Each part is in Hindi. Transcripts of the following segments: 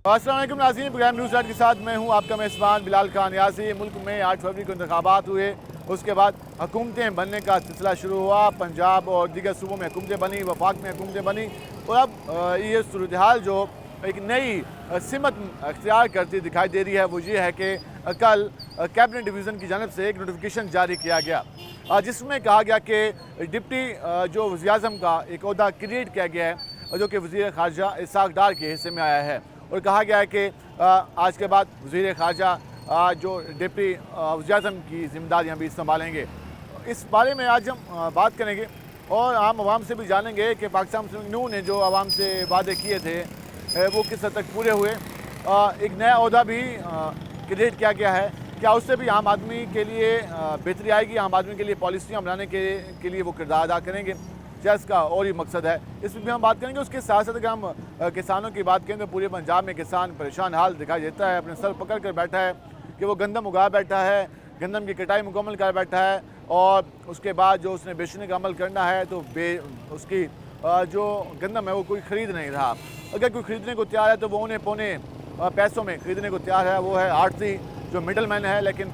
अस्सलाम वालेकुम नाज़रीन, प्रोग्राम न्यूज़ लाइव के साथ मैं हूं आपका मेज़बान बिलाल खान यासी। मुल्क में 8 फरवरी को इंतखाबात हुए, उसके बाद हुकूमतें बनने का सिलसिला शुरू हुआ। पंजाब और दीगर सूबों में हुकूमतें बनी, वफाक में हुकूमतें बनी और अब ये सूरत हाल जो एक नई सिमत अख्तियार करती दिखाई दे रही है वो ये है कि कल कैबिनेट डिवीज़न की जानिब से एक नोटिफिकेशन जारी किया गया जिसमें कहा गया कि डिप्टी जो वज़ीर आज़म का एक ओहदा क्रिएट किया गया है जो कि वज़ीर ख़ारजा इसाक डार के हिस्से में आया है और कहा गया है कि आज के बाद वज़ीर ख़ारजा जो डिप्टी वज़ीर आज़म की ज़िम्मेदारियाँ भी संभालेंगे। इस बारे में आज हम बात करेंगे और आम आवाम से भी जानेंगे कि पाकिस्तान मुस्लिम लीग नून ने जो आवाम से वादे किए थे वो किस हद तक पूरे हुए। एक नया ओहदा भी क्रिएट किया गया है, क्या उससे भी आम आदमी के लिए बेहतरी आएगी, आम आदमी के लिए पॉलिसियाँ बनाने के लिए वो किरदार अदा करेंगे, क्या इसका और ही मकसद है, इस पर भी हम बात करेंगे। उसके साथ साथ अगर हम किसानों की बात करें तो पूरे पंजाब में किसान परेशान हाल दिखाई देता है, अपने सर पकड़ कर बैठा है कि वो गंदम उगा बैठा है, गंदम की कटाई मुकम्मल कर बैठा है और उसके बाद जो उसने बेचने का अमल करना है तो उसकी जो गंदम है वो कोई ख़रीद नहीं रहा। अगर कोई ख़रीदने को तैयार है तो वो उन्हें पौने पैसों में ख़रीदने को तैयार है, वो है आड़ती जो मिडल मैन है। लेकिन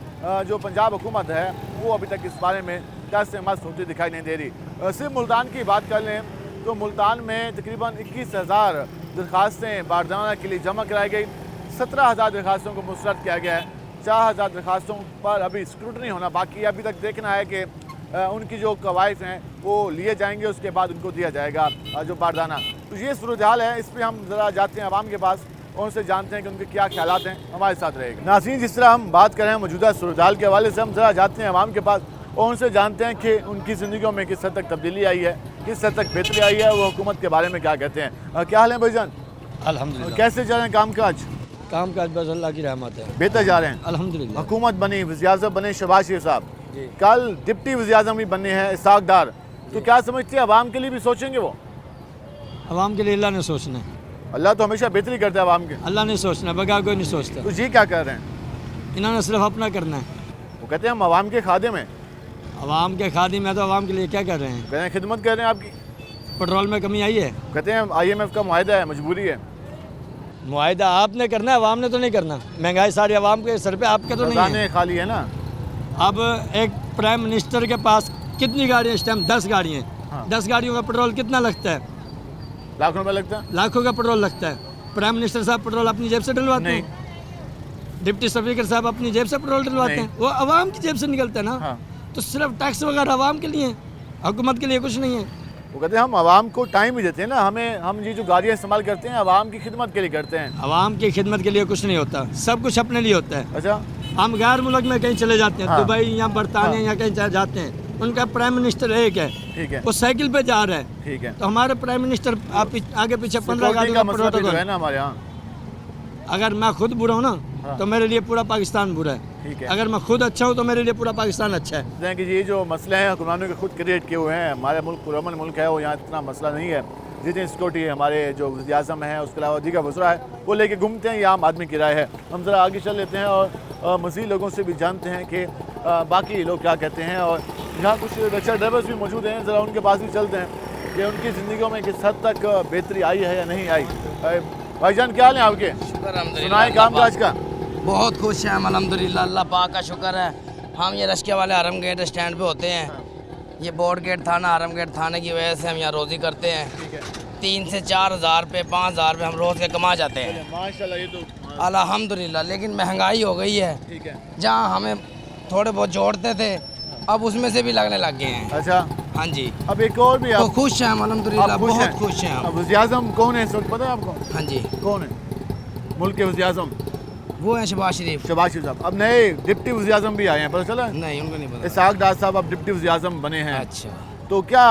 जो पंजाब हुकूमत है वो अभी तक इस बारे में टस से मस्त होती दिखाई नहीं दे रही। सिर्फ मुल्तान की बात कर लें तो मुल्तान में तकरीबन 21,000 दरख्वास्तें बारदाना के लिए जमा कराई गई, 17,000 दरख्वास्तों को मुस्तरद किया गया है, 4,000 दरख्वास्तों पर अभी स्क्रूटनी होना बाकी है। अभी तक देखना है कि उनकी जो कवायद हैं वो लिए जाएंगे, उसके बाद उनको दिया जाएगा जो बारदाना। तो ये सूरत हाल है, इस पर हम ज़रा जाते हैं आवाम के पास और उनसे जानते हैं कि उनके क्या ख्यालात हैं, हमारे साथ रहेगा। नाज़रीन, जिस तरह हम बात करें मौजूदा सूरत हाल के हवाले से, हम ज़रा जाते हैं आवाम के पास और उनसे जानते हैं कि उनकी ज़िंदगियों में किस हद तक तब्दीली आई है, किस हद तक बेहतरी आई है, वो हुकूमत के बारे में क्या कहते हैं। क्या हाल है भाईजान? अल्हम्दुलिल्लाह। कैसे जा रहे हैं काम काज? बस अल्लाह की रहमत है, बेहतर जा रहे हैं अल्हम्दुलिल्लाह। हुकूमत बनी, वज़ीर आज़म बने शहबाज शरीफ साहब, कल डिप्टी वज़ीर आज़म भी बने हैं इसाक डार, तो क्या समझते हैं आवाम के लिए भी सोचेंगे वो? आवाम के लिए अल्लाह ने सोचना है, अल्लाह तो हमेशा बेहतरी करता है आवाम के, अल्लाह ने सोचना है, बगैर कोई नहीं सोचता। तो ये क्या कर रहे हैं? इन्होंने सिर्फ अपना करना है। वो कहते हैं हम आवाम के खादिम हैं, आवाम के खादिम में तो आवाम के लिए क्या कर रहे हैं? कहते हैं खिदमत कर रहे हैं आपकी। पेट्रोल में कमी आई है, कहते हैं IMF का मुआहदा है, मजबूरी है। मुआहदा आपने करना है, आवाम ने तो नहीं करना। महंगाई सारी आवाम के सर पे, आपके तो नहीं है। खजाने खाली है ना। अब एक प्राइम मिनिस्टर के पास कितनी गाड़ियाँ इस टाइम? 10 गाड़ियाँ। हाँ। 10 गाड़ियों का पेट्रोल कितना लगता है? लाख रुपए लगता है। लाखों का पेट्रोल लगता है। प्राइम मिनिस्टर साहब पेट्रोल अपनी जेब से डलवाते नहीं। हैं, डिप्टी स्पीकर साहब अपनी जेब से पेट्रोल डलवाते नहीं। हैं, वो आवाम की जेब से निकलता है ना। हाँ। तो सिर्फ टैक्स वगैरह आवाम के लिए, हुकूमत के लिए कुछ नहीं है। वो कहते हैं हम आवाम को टाइम भी देते हैं ना, हम ये जो गाड़ियाँ इस्तेमाल करते हैं आवाम की खिदमत के लिए करते हैं। आवाम की खिदमत के लिए कुछ नहीं होता, सब कुछ अपने लिए होता है। अच्छा, हम गैर मुल्क में कहीं चले जाते हैं, हाँ। दुबई या बरतानिया हाँ। या कहीं जाते हैं, उनका प्राइम मिनिस्टर एक है, ठीक है, वो साइकिल पे जा रहा है। ठीक है। तो हमारे प्राइम मिनिस्टर आगे पीछे 15 सिक्योरिटी गाड़ियों का का मसला भी तो प्रोटोकॉल। है ना हमारे यहाँ। अगर मैं खुद बुरा हूँ ना हाँ। तो मेरे लिए पूरा पाकिस्तान बुरा है, ठीक है। अगर मैं खुद अच्छा हूँ तो मेरे लिए पूरा पाकिस्तान अच्छा है। कहते हैं कि ये जो मसले हैं हुक्मरानों के खुद क्रिएट किए हुए हैं, हमारे मुल्क पुरअमन मुल्क है, वो यहाँ इतना मसला नहीं है। जितनी सिक्योरिटी है हमारे जो वज़ीर आज़म है, उसके अलावा दीगर वज़रा है, वो लेके घूमते हैं, ये आम आदमी की राय है। हम ज़रा आगे चल लेते हैं और मज़ीद लोगों से भी जानते हैं कि बाकी लोग क्या कहते हैं। और यहाँ कुछ रिक्शा ड्राइवर्स भी मौजूद हैं, ज़रा उनके पास भी चलते हैं कि उनकी ज़िंदगियों में किस हद तक बेहतरी आई है या नहीं आई। भाईजान क्या हाल है आपके? सुनाए काम काज का? बहुत खुश हैं हम अल्हम्दुलिल्लाह, अल्लाह पाक का शुक्र है। हम ये रश्के वाले हरम गेट स्टैंड पे होते हैं, ये बोर्ड गेट थाना हरम गेट थाने की वजह से हम यहाँ रोज़ी करते हैं। 3 से 4 हज़ार रुपये 5 हज़ार रुपये हम रोज़ के कमा जाते हैं माशाल्लाह, ये तो अल्हम्दुलिल्लाह। लेकिन महंगाई हो गई है, ठीक है। जहाँ हमें थोड़े बहुत जोड़ते थे अब उसमें से भी लगने लग गए हैं। अच्छा, हाँ जी, अब एक और भी तो आप खुश हैं हम अल्हम्दुलिल्लाह, बहुत खुश हैं हम। अब वज़ीर आज़म कौन है इस वक्त पता है आपको? हाँ जी, कौन है मुल्क के वज़ीर आज़म? वो हैं शहबाज शरीफ। शहबाज शरीफ साहब। अब नए डिप्टी वज़ीर आज़म भी आए हैं, पता चला? नहीं, उनको नहीं पता। इसाक डार साहब अब डिप्टी वज़ीर आज़म बने हैं। अच्छा, तो क्या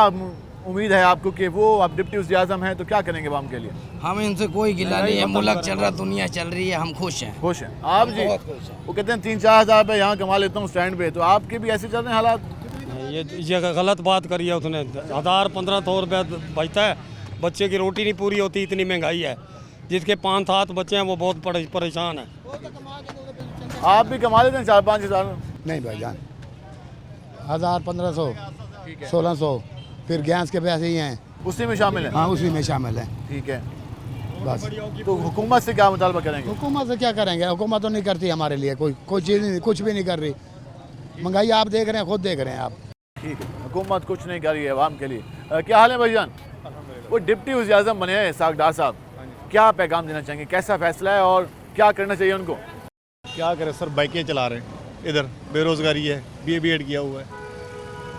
उम्मीद है आपको कि वो अब डिप्टी वज़ीर आज़म हैं तो क्या करेंगे आवाम के लिए? हमें इनसे कोई गिला नहीं है, मुल्क चल रहा, दुनिया चल रही है, हम खुश हैं। खुश हैं आप जी? बहुत खुश हैं। वो कहते हैं 3-4 हज़ार रुपये यहाँ कमा लेता हूँ स्टैंड पे, तो आपके भी ऐसे चल रहे हैं हालात? ये गलत बात करी है उसने। 1000-1500 रुपये बचता है, बच्चे की रोटी नहीं पूरी होती, इतनी महंगाई है। जिसके 5-7 बच्चे हैं वो बहुत परेशान है। आप भी कमा लेते हैं 4-5 हज़ार? नहीं भाईजान, 1000-1500 1600 फिर गैस के पैसे ही हैं, उसी में शामिल है? हाँ उसी में शामिल है। ठीक है। बस। तो हुकूमत से क्या मुतालबा करेंगे? हुकूमत से क्या करेंगे, हुकूमत तो नहीं करती हमारे लिए, कोई चीज़ नहीं, कुछ भी नहीं कर रही। महंगाई आप देख रहे हैं, खुद देख रहे हैं आप। ठीक है, हुकूमत कुछ नहीं कर रही है आवाम के लिए। क्या हाल है भाईजान? वो डिप्टी वज़ीर आज़म बने हैं इसाक डार साहब, क्या पैगाम देना चाहेंगे, कैसा फैसला है और क्या करना चाहिए उनको? क्या करें सर, बाइकें चला रहे हैं, इधर बेरोज़गारी है, बीएड किया हुआ है,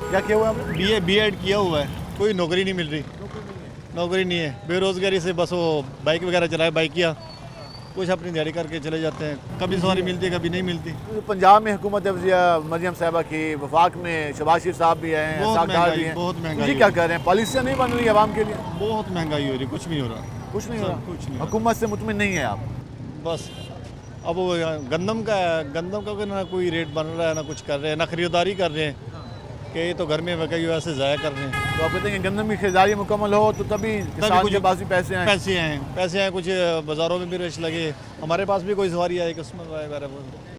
क्या किया हुआ है आपने? बीएड किया हुआ है, कोई नौकरी नहीं मिल रही, नौकरी नहीं है, बेरोज़गारी से बस वो बाइक वगैरह चलाए, बाइकिया कुछ अपनी दिहाड़ी करके चले जाते हैं, कभी सवारी मिलती है कभी नहीं मिलती। पंजाब में हुकूमत मरियम साहिबा की, वफाक में शहबाज शरीफ साहब भी हैं, बहुत इसाक डार भी महंगाई, हैं, बहुत महंगाई जी क्या कर रहे हैं? पॉलिसियाँ नहीं बन रही आवाम के लिए? बहुत महंगाई हो रही, कुछ नहीं हो रहा, कुछ नहीं हो रहा, कुछ नहीं हो रहा। हुकूमत से मुतमिन नहीं है आप? बस अब वो गंदम का है, गंदम का ना कोई रेट बन रहा है, ना कुछ कर रहे हैं, ना खरीदारी कर रहे हैं कि ये तो घर में वकई वैसे ज़ाया कर रहे हैं। तो आप कहते हैं कि गंदम की खरीदारी मुकम्मल हो तो तभी किसान कुछ के पास भी पैसे आए। पैसे आए, कुछ बाज़ारों में भी रश लगे, हमारे पास भी कोई सवारी आई किस्मत वगैरह।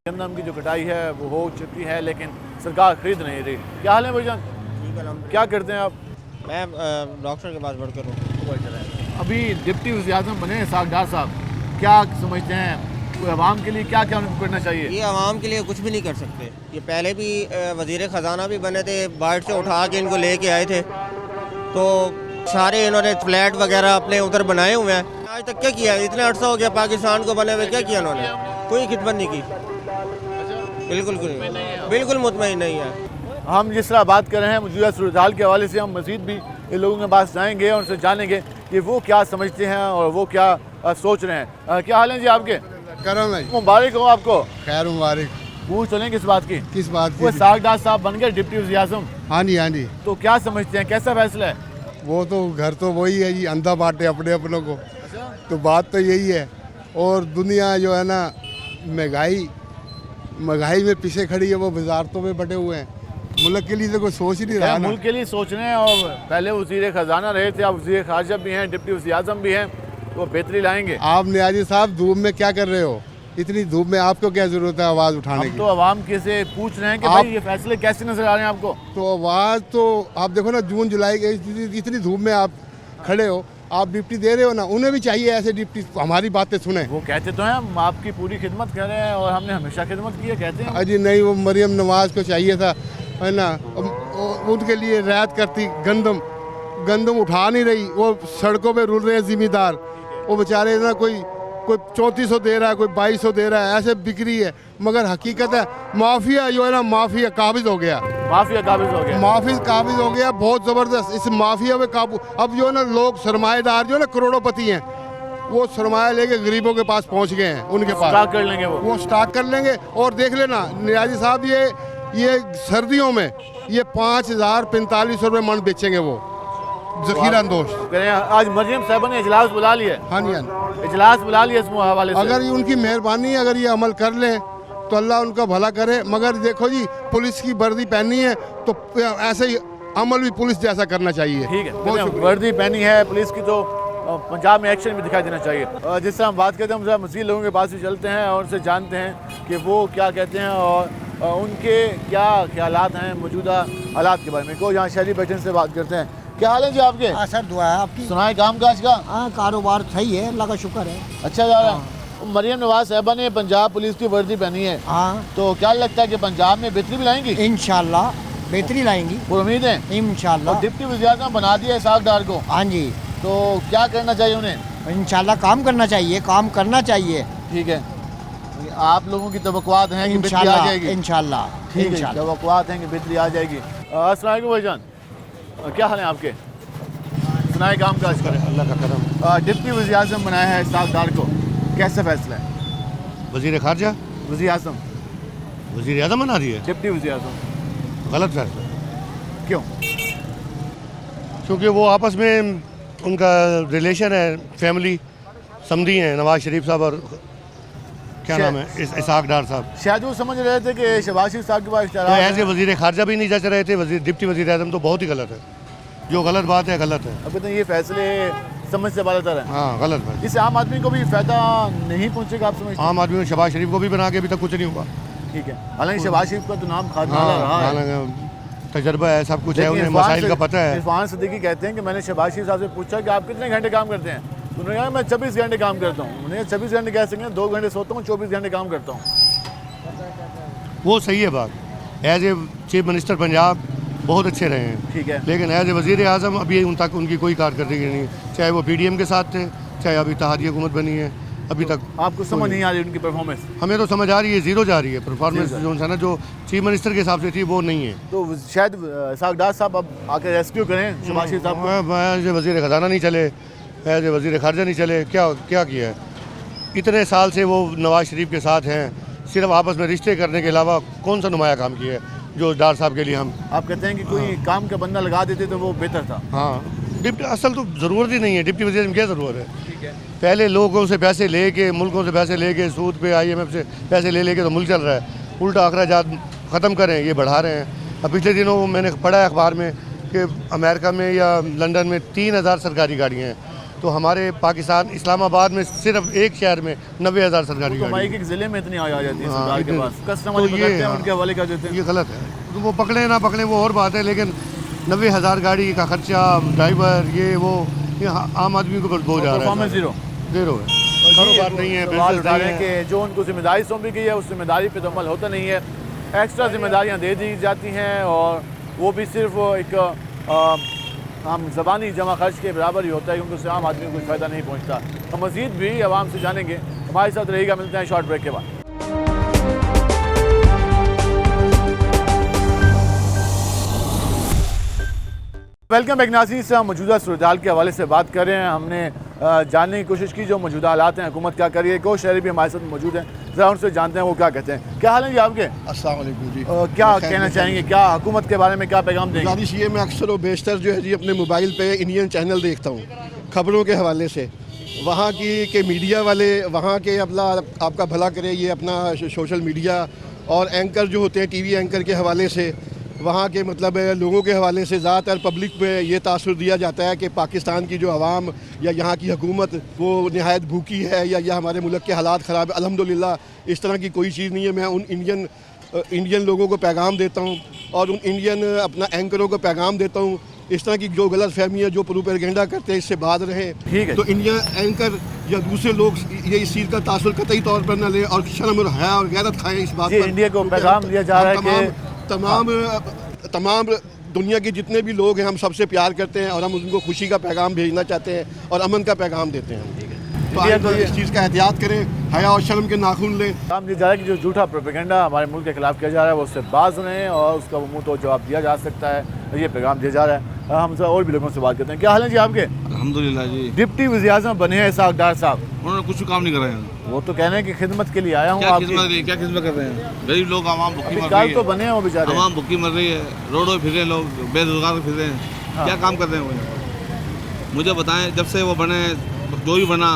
गंदम की जो कटाई है वो हो चुकी है लेकिन सरकार खरीद नहीं रही। क्या हाल है भाईजान? क्या करते हैं आप? मैं डॉक्टर के पास वर्कर हूँ। अभी डिप्टी वज़ीर आज़म बने हैं इसाक डार साहब, क्या समझते हैं कोई आवाम के लिए क्या क्या उनको करना चाहिए? ये आवाम के लिए कुछ भी नहीं कर सकते। ये पहले भी वज़ीर ख़जाना भी बने थे, बाहर से उठा के इनको लेके आए थे, तो सारे इन्होंने फ्लैट वगैरह अपने उधर बनाए हुए हैं। आज तक क्या किया? इतने अर्सा हो गया पाकिस्तान को बने हुए, क्या किया उन्होंने? कोई खिदमत नहीं की, बिल्कुल बिल्कुल मुतमईन नहीं है। हम जिस तरह बात कर रहे हैं मौजूदा सूरत हाल के हवाले से, हम मज़ीद भी इन लोगों के पास जाएंगे और उनसे जानेंगे कि वो क्या समझते हैं और वो क्या सोच रहे हैं। क्या हाल है जी आपके? करम भाई, मुबारक हो आपको। खैर मुबारक। पूछ चलें किस बात की? किस बात वो की? इसाक डार साहब बन गए डिप्टी वज़ीर आज़म, हाँ जी, हाँ जी। तो क्या समझते हैं, कैसा फैसला है? वो तो घर तो वही है जी, अंधा बांटे अपने अपनों को, तो बात तो यही है। और दुनिया जो है ना, महंगाई में पीछे खड़ी है, वो वजारतों में बटे हुए हैं। मुल्क के लिए तो कोई सोच ही नहीं रहा ना। मुल्क के लिए सोच रहे हैं और पहले वज़ीर ख़जाना रहे थे, अब वज़ीर ख़ारजा भी हैं, डिप्टी वज़ीर आज़म भी हैं, तो बेहतरी लाएंगे। आप नियाजी साहब धूप में क्या कर रहे हो? इतनी धूप में आपको क्या जरूरत है आवाज़ उठाने हम की? तो आवाम के से पूछ रहे हैं कि आप- भाई ये फैसले कैसे नजर आ रहे हैं आपको? तो आवाज़ तो आप देखो ना, जून जुलाई के इतनी धूप में आप खड़े हो, आप डिप्टी दे रहे हो ना, उन्हें भी चाहिए ऐसे डिप्टी हमारी बातें सुने। वो कहते तो हैं हम आपकी पूरी खिदमत कर रहे हैं और हमने हमेशा खिदमत की है, कहते हैं। अजी नहीं, वो मरियम नवाज को चाहिए था, है ना, उनके लिए रियायत करती। गंदम उठा नहीं रही, वो सड़कों पे रुल रहे हैं जिम्मेदार, वो बेचारे ना कोई 3400 दे रहा है, कोई 2200 दे रहा है, ऐसे बिक्री है। मगर हकीकत है माफिया जो है ना, माफिया काबिज हो गया, माफिया काबिज हो गया। माफिया काबिज हो गया बहुत ज़बरदस्त। इस माफिया में काबू, अब जो है ना लोग सरमाएदार जो है ना करोड़पति हैं, वो सरमाया लेके गरीबों के पास पहुंच गए हैं, उनके पास स्टॉक कर लेंगे वो स्टार्ट कर लेंगे। और देख लेना नियाजी साहब, ये सर्दियों में ये 5045 रुपये मन बेचेंगे वो जखीरा अंदोश। कह रहे हैं आज मरियम साहब ने इजलास बुला लिया, हाँ जी, हाँ जी। इजलास बुला लिया इस हवाले से। अगर ये उनकी मेहरबानी है, अगर ये अमल कर लें तो अल्लाह उनका भला करे। मगर देखो जी, पुलिस की वर्दी पहनी है तो ऐसे ही अमल भी पुलिस जैसा करना चाहिए। ठीक है, बहुत शुक्रिया। वर्दी पहनी है पुलिस की तो पंजाब में एक्शन भी दिखाई देना चाहिए। जिस तरह हम बात करते हैं, हम जरा मज़ीद लोगों के पास भी चलते हैं और उनसे जानते हैं कि वो क्या कहते हैं और उनके क्या ख्यालात हैं मौजूदा हालात के बारे में। को यहाँ शहरी बैठन से बात करते हैं। क्या हाल है जी आपके? हाँ सर, दुआ है आपकी। सुनाए काम काज का? हाँ, कारोबार सही है, अल्लाह का शुक्र है। अच्छा जा रहा है। मरियम नवाज साहबा ने पंजाब पुलिस की वर्दी पहनी है, हाँ, तो क्या लगता है कि पंजाब में बेहतरी भी लाएंगी? इंशाल्लाह बेहतरी लाएंगी, पूरी उम्मीद है। इंशाल्लाह। और डिप्टी वज़ीर आज़म बना दिया इसाक डार को, हाँ जी, तो क्या करना चाहिए उन्हें? इंशाल्लाह काम करना चाहिए, काम करना चाहिए। ठीक है, आप लोगों की तवक्कुआत हैं कि बेहतरी आ इंशाल्लाह, जाएगी? इंशाल्लाह, ठीक है, इंशाल्लाह। तवक्कुआत हैं कि बेहतरी आ जाएगी। अस्सलाम वालेकुम भाईजान, क्या हाल है आपके? सुनाए काम काज करें। अल्लाह का करम। डिप्टी वज़ीर आज़म बनाया है इसाक डार को, कैसा फैसला है? वजीर खारजा वज़ीर आज़म, वजीर आज़म बना रही है, डिप्टी वज़ीर आज़म, गलत फैसला, क्यों? क्योंकि वो आपस में उनका रिलेशन है, फैमिली समधी हैं, नवाज शरीफ साहब और क्या नाम है इसाक डार साहब। शायद वो समझ रहे थे कि शहबाज शरीफ साहब के पास तो इख्तियारात ऐसे हैं। वजीर खारजा भी नहीं जच रहे थे, डिप्टी वजीर आज़म तो बहुत ही गलत है। जो गलत बात है गलत है। अभी तो ये फैसले समझ से बाला है। हाँ गलत बात। इससे आम आदमी को भी फायदा नहीं पहुंचेगा, आप समझते हैं? आम आदमी में शहबाज शरीफ को भी बना के अभी तक कुछ नहीं हुआ। ठीक है, हालांकि शहबाज शरीफ का तो नाम खाना रहा है, हालांकि तजर्बा है, सब कुछ है, लेकिन उन्हें इरफान मसाइल का पता है। इरफान सिद्दीकी कहते हैं कि मैंने शहबाज शरीफ साहब से पूछा कि आप कितने घंटे काम करते हैं, उन्होंने कहा मैं 24 घंटे काम करता हूँ। उन्हें 24 घंटे कह सकें, 2 घंटे सोता हूँ, 24 घंटे काम करता हूँ। वो सही है बात। As a chief minister Punjab बहुत अच्छे रहे हैं, ठीक है। लेकिन एज ए वज़ीर आज़म अभी उन तक उनकी कोई कारकर्दगी नहीं, चाहे वो PDM के साथ थे, चाहे अभी इत्तेहादी हुकूमत बनी है, अभी तक आपको समझ नहीं आ रही उनकी परफॉर्मेंस? हमें तो समझ आ रही है, ज़ीरो जा रही है परफॉर्मेंस जो है ना, जो चीफ मिनिस्टर के हिसाब से थी वो नहीं है। तो शायद इसहाक डार साहब अब आकर रेस्क्यू करें शहबाज शरीफ साहब को। एज ए वज़ीर ख़जाना नहीं चले, एज ए वज़ीर ख़ारजा नहीं चले, क्या क्या किया है? इतने साल से वो नवाज़ शरीफ के साथ हैं, सिर्फ आपस में रिश्ते करने के अलावा कौन सा नुमाया काम किया है जो डार साहब के लिए हम। आप कहते हैं कि कोई काम का बंदा लगा देते तो वो बेहतर था। हाँ, डिप्टी असल तो ज़रूरत ही नहीं है, डिप्टी वज़ीर में क्या ज़रूरत है? पहले लोगों से पैसे लेके, मुल्कों से पैसे लेके, सूद पे IMF से पैसे ले लेके तो मुल्क चल रहा है, उल्टा अखराजात ख़त्म करें, ये बढ़ा रहे हैं। अब पिछले दिनों मैंने पढ़ा है अखबार में कि अमेरिका में या लंदन में 3000 सरकारी गाड़ियाँ हैं, तो हमारे पाकिस्तान इस्लामाबाद में सिर्फ एक शहर में 90,000 सरकारी तो गाड़ियाँ। एक ज़िले में इतनी आ जाती है हाँ, सरकार के इतनी- पास, कस्टमर तो जो ये पकड़ते हैं हाँ। उनके हवाले कर देते हैं। ये गलत है। तो वो पकड़े ना पकड़े वो और बात है, लेकिन 90,000 गाड़ी का खर्चा, ड्राइवर, ये वो, ये आम आदमी को बोझ आ रहा है। परफॉर्मेंस ज़ीरो है, कारोबार नहीं है, सवाल बिजनेस उठा नहीं रहे हैं है। कि जो उनको जिम्मेदारी सौंपी गई है उस जिम्मेदारी पे तो अमल होता नहीं है, एक्स्ट्रा जिम्मेदारियां दे दी जाती हैं और वो भी सिर्फ एक हम ज़बानी जमा खर्च के बराबर ही होता है, क्योंकि उससे आम आदमी को कोई फ़ायदा नहीं पहुंचता। तो मज़ीद भी आवाम से जानेंगे, हमारे साथ रहेगा। मिलते हैं शॉर्ट ब्रेक के बाद। वेलकम बैक नाज़रीन, से हम मौजूदा सूरत के हवाले से बात कर रहे हैं। हमने जानने की कोशिश की जो मौजूदा हालात हैं, हुकूमत क्या कर रही है। को शहरी भी हमारे साथ मौजूद हैं, ज़रा उनसे जानते हैं वो क्या कहते हैं। क्या हाल है जी आपके? अस्सलाम वालेकुम जी। क्या कहना चाहेंगे, क्या हुकूमत के बारे में क्या पैगाम देंगे? गुजारिश ये, मैं अक्सर व बेशतर जो है जी अपने मोबाइल पे इंडियन चैनल देखता हूँ खबरों के हवाले से, वहाँ की के मीडिया वाले, वहाँ के अपना आपका भला करे ये अपना सोशल मीडिया और एंकर जो होते हैं TV एंकर के हवाले से, वहाँ के मतलब लोगों के हवाले से ज़्यादातर पब्लिक में ये तासुर दिया जाता है कि पाकिस्तान की जो आवाम या यहाँ की हुकूमत वो नहायत भूखी है या हमारे मुल्क के हालात ख़राब है। अल्हम्दुलिल्लाह इस तरह की कोई चीज़ नहीं है। मैं उन इंडियन लोगों को पैगाम देता हूँ और उन इंडियन अपना एंकरों को पैगाम देता हूँ, इस तरह की जो गलत फहमी है, जो प्रोपेगेंडा करते हैं, इससे बात रहें। ठीक है। तो इंडिया एंकर या दूसरे लोग ये इस चीज़ का तासुर कतई तौर पर न लें और शर्म और हया और गैरत खाएं इस बात जी, पर। इंडिया को क्योंकि पैगाम दिया जा रहा है कि तमाम दुनिया के जितने भी लोग हैं हम सबसे प्यार करते हैं और हम उनको खुशी का पैगाम भेजना चाहते हैं और अमन का पैगाम देते हैं। तो आप इस चीज़ का एहतियात करें, हया और शर्म के नाखून लें। काम दिया जा रहा है कि जो झूठा प्रोपेगेंडा हमारे मुल्क के खिलाफ किया जा रहा है वो उससे बाज रहें और उसका वो मुँह तो जवाब दिया जा सकता है, ये पैगाम दिया जा रहा है। हम सब और भी लोगों से बात करते हैं। क्या हाल है जी आपके? अल्हम्दुलिल्लाह जी। डिप्टी वज़ीर-ए-आज़म बने हैं इसहाक डार साहब, उन्होंने कुछ काम नहीं करा है। वो तो कह रहे हैं कि खिदमत के लिए आया हूँ क्या आपकी। खिदमत कर रहे हैं? गरीब लोग, आवाम भूखी मर कल रही तो है। बने हैं वो बेचारे। आवाम भूखी मर रही है, रोडों पे फिर रहे हैं लोग, बेरोजगार फिर रहे हैं। क्या काम कर रहे हैं वो? मुझे बताएं, जब से वो बने, जो भी बना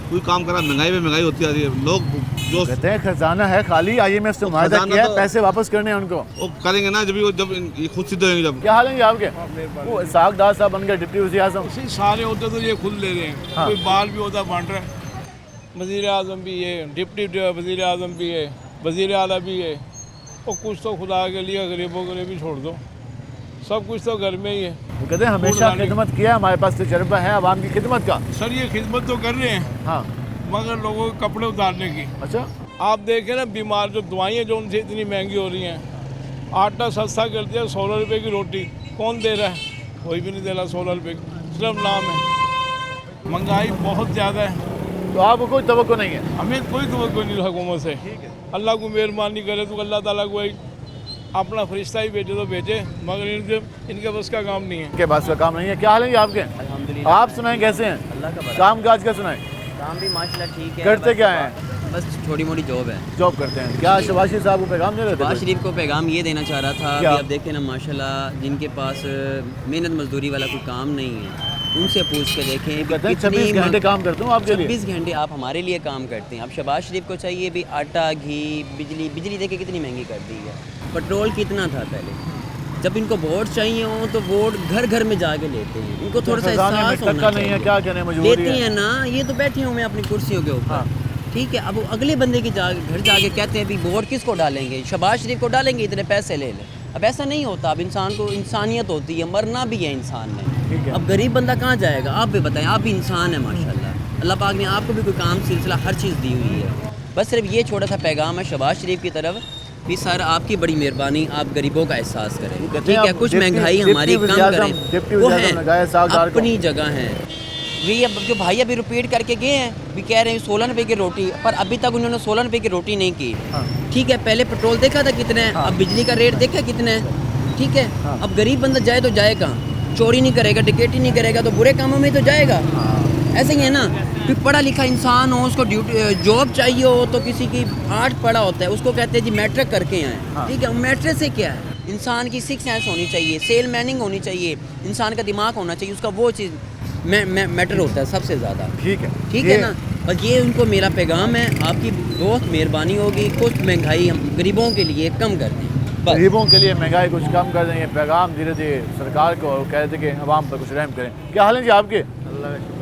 कोई काम करा, महंगाई पे महंगाई होती जा रही है। लोग जो कहते हैं खजाना है खाली, IMF से मुआहदा खजाना किया है, तो- पैसे वापस करने हैं उनको। वो करेंगे ना जब ये खुद सिद्ध होंगे जब। क्या हाल है जी आपके? वो इसहाक डार साहब बन गए डिप्टी वज़ीर-ए-आज़म। सारे होते तो ये खुद ले रहे हैं। हाँ। कोई बाल भी होता बांट रहा है। वज़ीर आज़म भी है, डिप्टी वज़ीर आज़म भी है, वज़ीर आला भी है, और कुछ तो खुदा के लिए गरीबों के लिए भी छोड़ दो, सब कुछ तो घर में ही है। वो कहते हैं हमेशा खिदमत किया, हमारे पास तजर्बा है आवाम की खिदमत का। सर ये खिदमत तो कर रहे हैं, हाँ, मगर लोगों के कपड़े उतारने की। अच्छा, आप देखें ना, बीमार जो दवाइयाँ जो उनसे इतनी महंगी हो रही हैं, आटा सस्ता कर दिया, 16 रुपये की रोटी कौन दे रहा है? कोई भी नहीं दे रहा 16 रुपये की, सिर्फ नाम है। महंगाई बहुत ज़्यादा है, तो आपको कोई तवक्को नहीं है? हमें कोई तवक्को नहीं हुकूमत से। अल्लाह को मेहरबानी करे तो अल्लाह ताला को अपना फरिश्ता ही भेजे तो भेजे, मगर इनके बस का काम नहीं है। इनके पास का काम नहीं है। क्या हाल है जी आपके? आप सुनाएं कैसे हैं? काम काज का सुनाएं। काम भी माशाल्लाह ठीक है। करते क्या हैं? बस छोटी मोटी जॉब है। जॉब करते हैं। क्या शहबाज शरीफ साहब को पैगाम दे रहे थे? शहबाज शरीफ को पैगाम ये देना चाह रहा था क्या? कि अब देखें ना, माशाल्लाह जिनके पास मेहनत मजदूरी वाला कोई काम नहीं है, उनसे पूछ के देखें। कहते हैं 26 घंटे काम करता हूँ आपके लिए। 26 घंटे आप हमारे लिए काम करते हैं। अब शहबाज शरीफ को चाहिए भी आटा, घी, बिजली देखे कितनी महंगी कर दी है। पेट्रोल कितना था पहले? जब इनको वोट चाहिए हो तो वोट घर घर में जाके लेते हैं। इनको थोड़ा सा एहसास होना नहीं है, क्या कहने मजबूरी लेते हैं ना, ये तो बैठे हुए अपनी कुर्सियों के ऊपर, ठीक है। अब वो अगले बंदे की घर जाके कहते हैं भी वोट किसको डालेंगे? शहबाज शरीफ को डालेंगे, इतने पैसे ले लें। अब ऐसा नहीं होता। अब इंसान को इंसानियत होती है, मरना भी है इंसान ने। अब गरीब बंदा कहाँ जाएगा? आप भी बताएं, आप भी इंसान है माशाल्लाह। अल्लाह पाक ने आपको भी कोई काम सिलसिला हर चीज़ दी हुई है। बस सिर्फ ये छोटा सा पैगाम है शहबाज शरीफ की तरफ भी सर आपकी बड़ी मेहरबानी, आप गरीबों का एहसास करें, ठीक है। कुछ महंगाई हमारी कम करें, वो है अपनी जगह है। वे अब जो भाई अभी रिपीट करके गए हैं भी कह रहे हैं 16 रुपये की रोटी, पर अभी तक उन्होंने 16 रुपये की रोटी नहीं की, ठीक है। पहले पेट्रोल देखा था कितना है, अब बिजली का रेट देखा कितना है, ठीक है। अब गरीब बंदा जाए तो जाए कहाँ, चोरी नहीं करेगा, डकैती नहीं करेगा तो बुरे कामों में तो जाएगा। ऐसे ही है ना, कोई पढ़ा लिखा इंसान हो, उसको ड्यूटी जॉब चाहिए हो तो किसी की 8 पढ़ा होता है, उसको कहते हैं जी मैट्रिक करके आए, ठीक है। मैट्रिक से क्या है, इंसान की 6 सेंस होनी चाहिए, सेल मैनिंग होनी चाहिए, इंसान का दिमाग होना चाहिए, उसका वो चीज़ मैटर होता है सबसे ज़्यादा, ठीक है ना। और ये उनको मेरा पैगाम है, आपकी बहुत मेहरबानी होगी, कुछ महंगाई हम गरीबों के लिए कम कर दें, गरीबों के लिए महंगाई कुछ कम कर दें, ये पैगाम धीरे धीरे सरकार को कह रहे थे कि अवाम पर कुछ रहम करें। क्या हाल है जी आपके?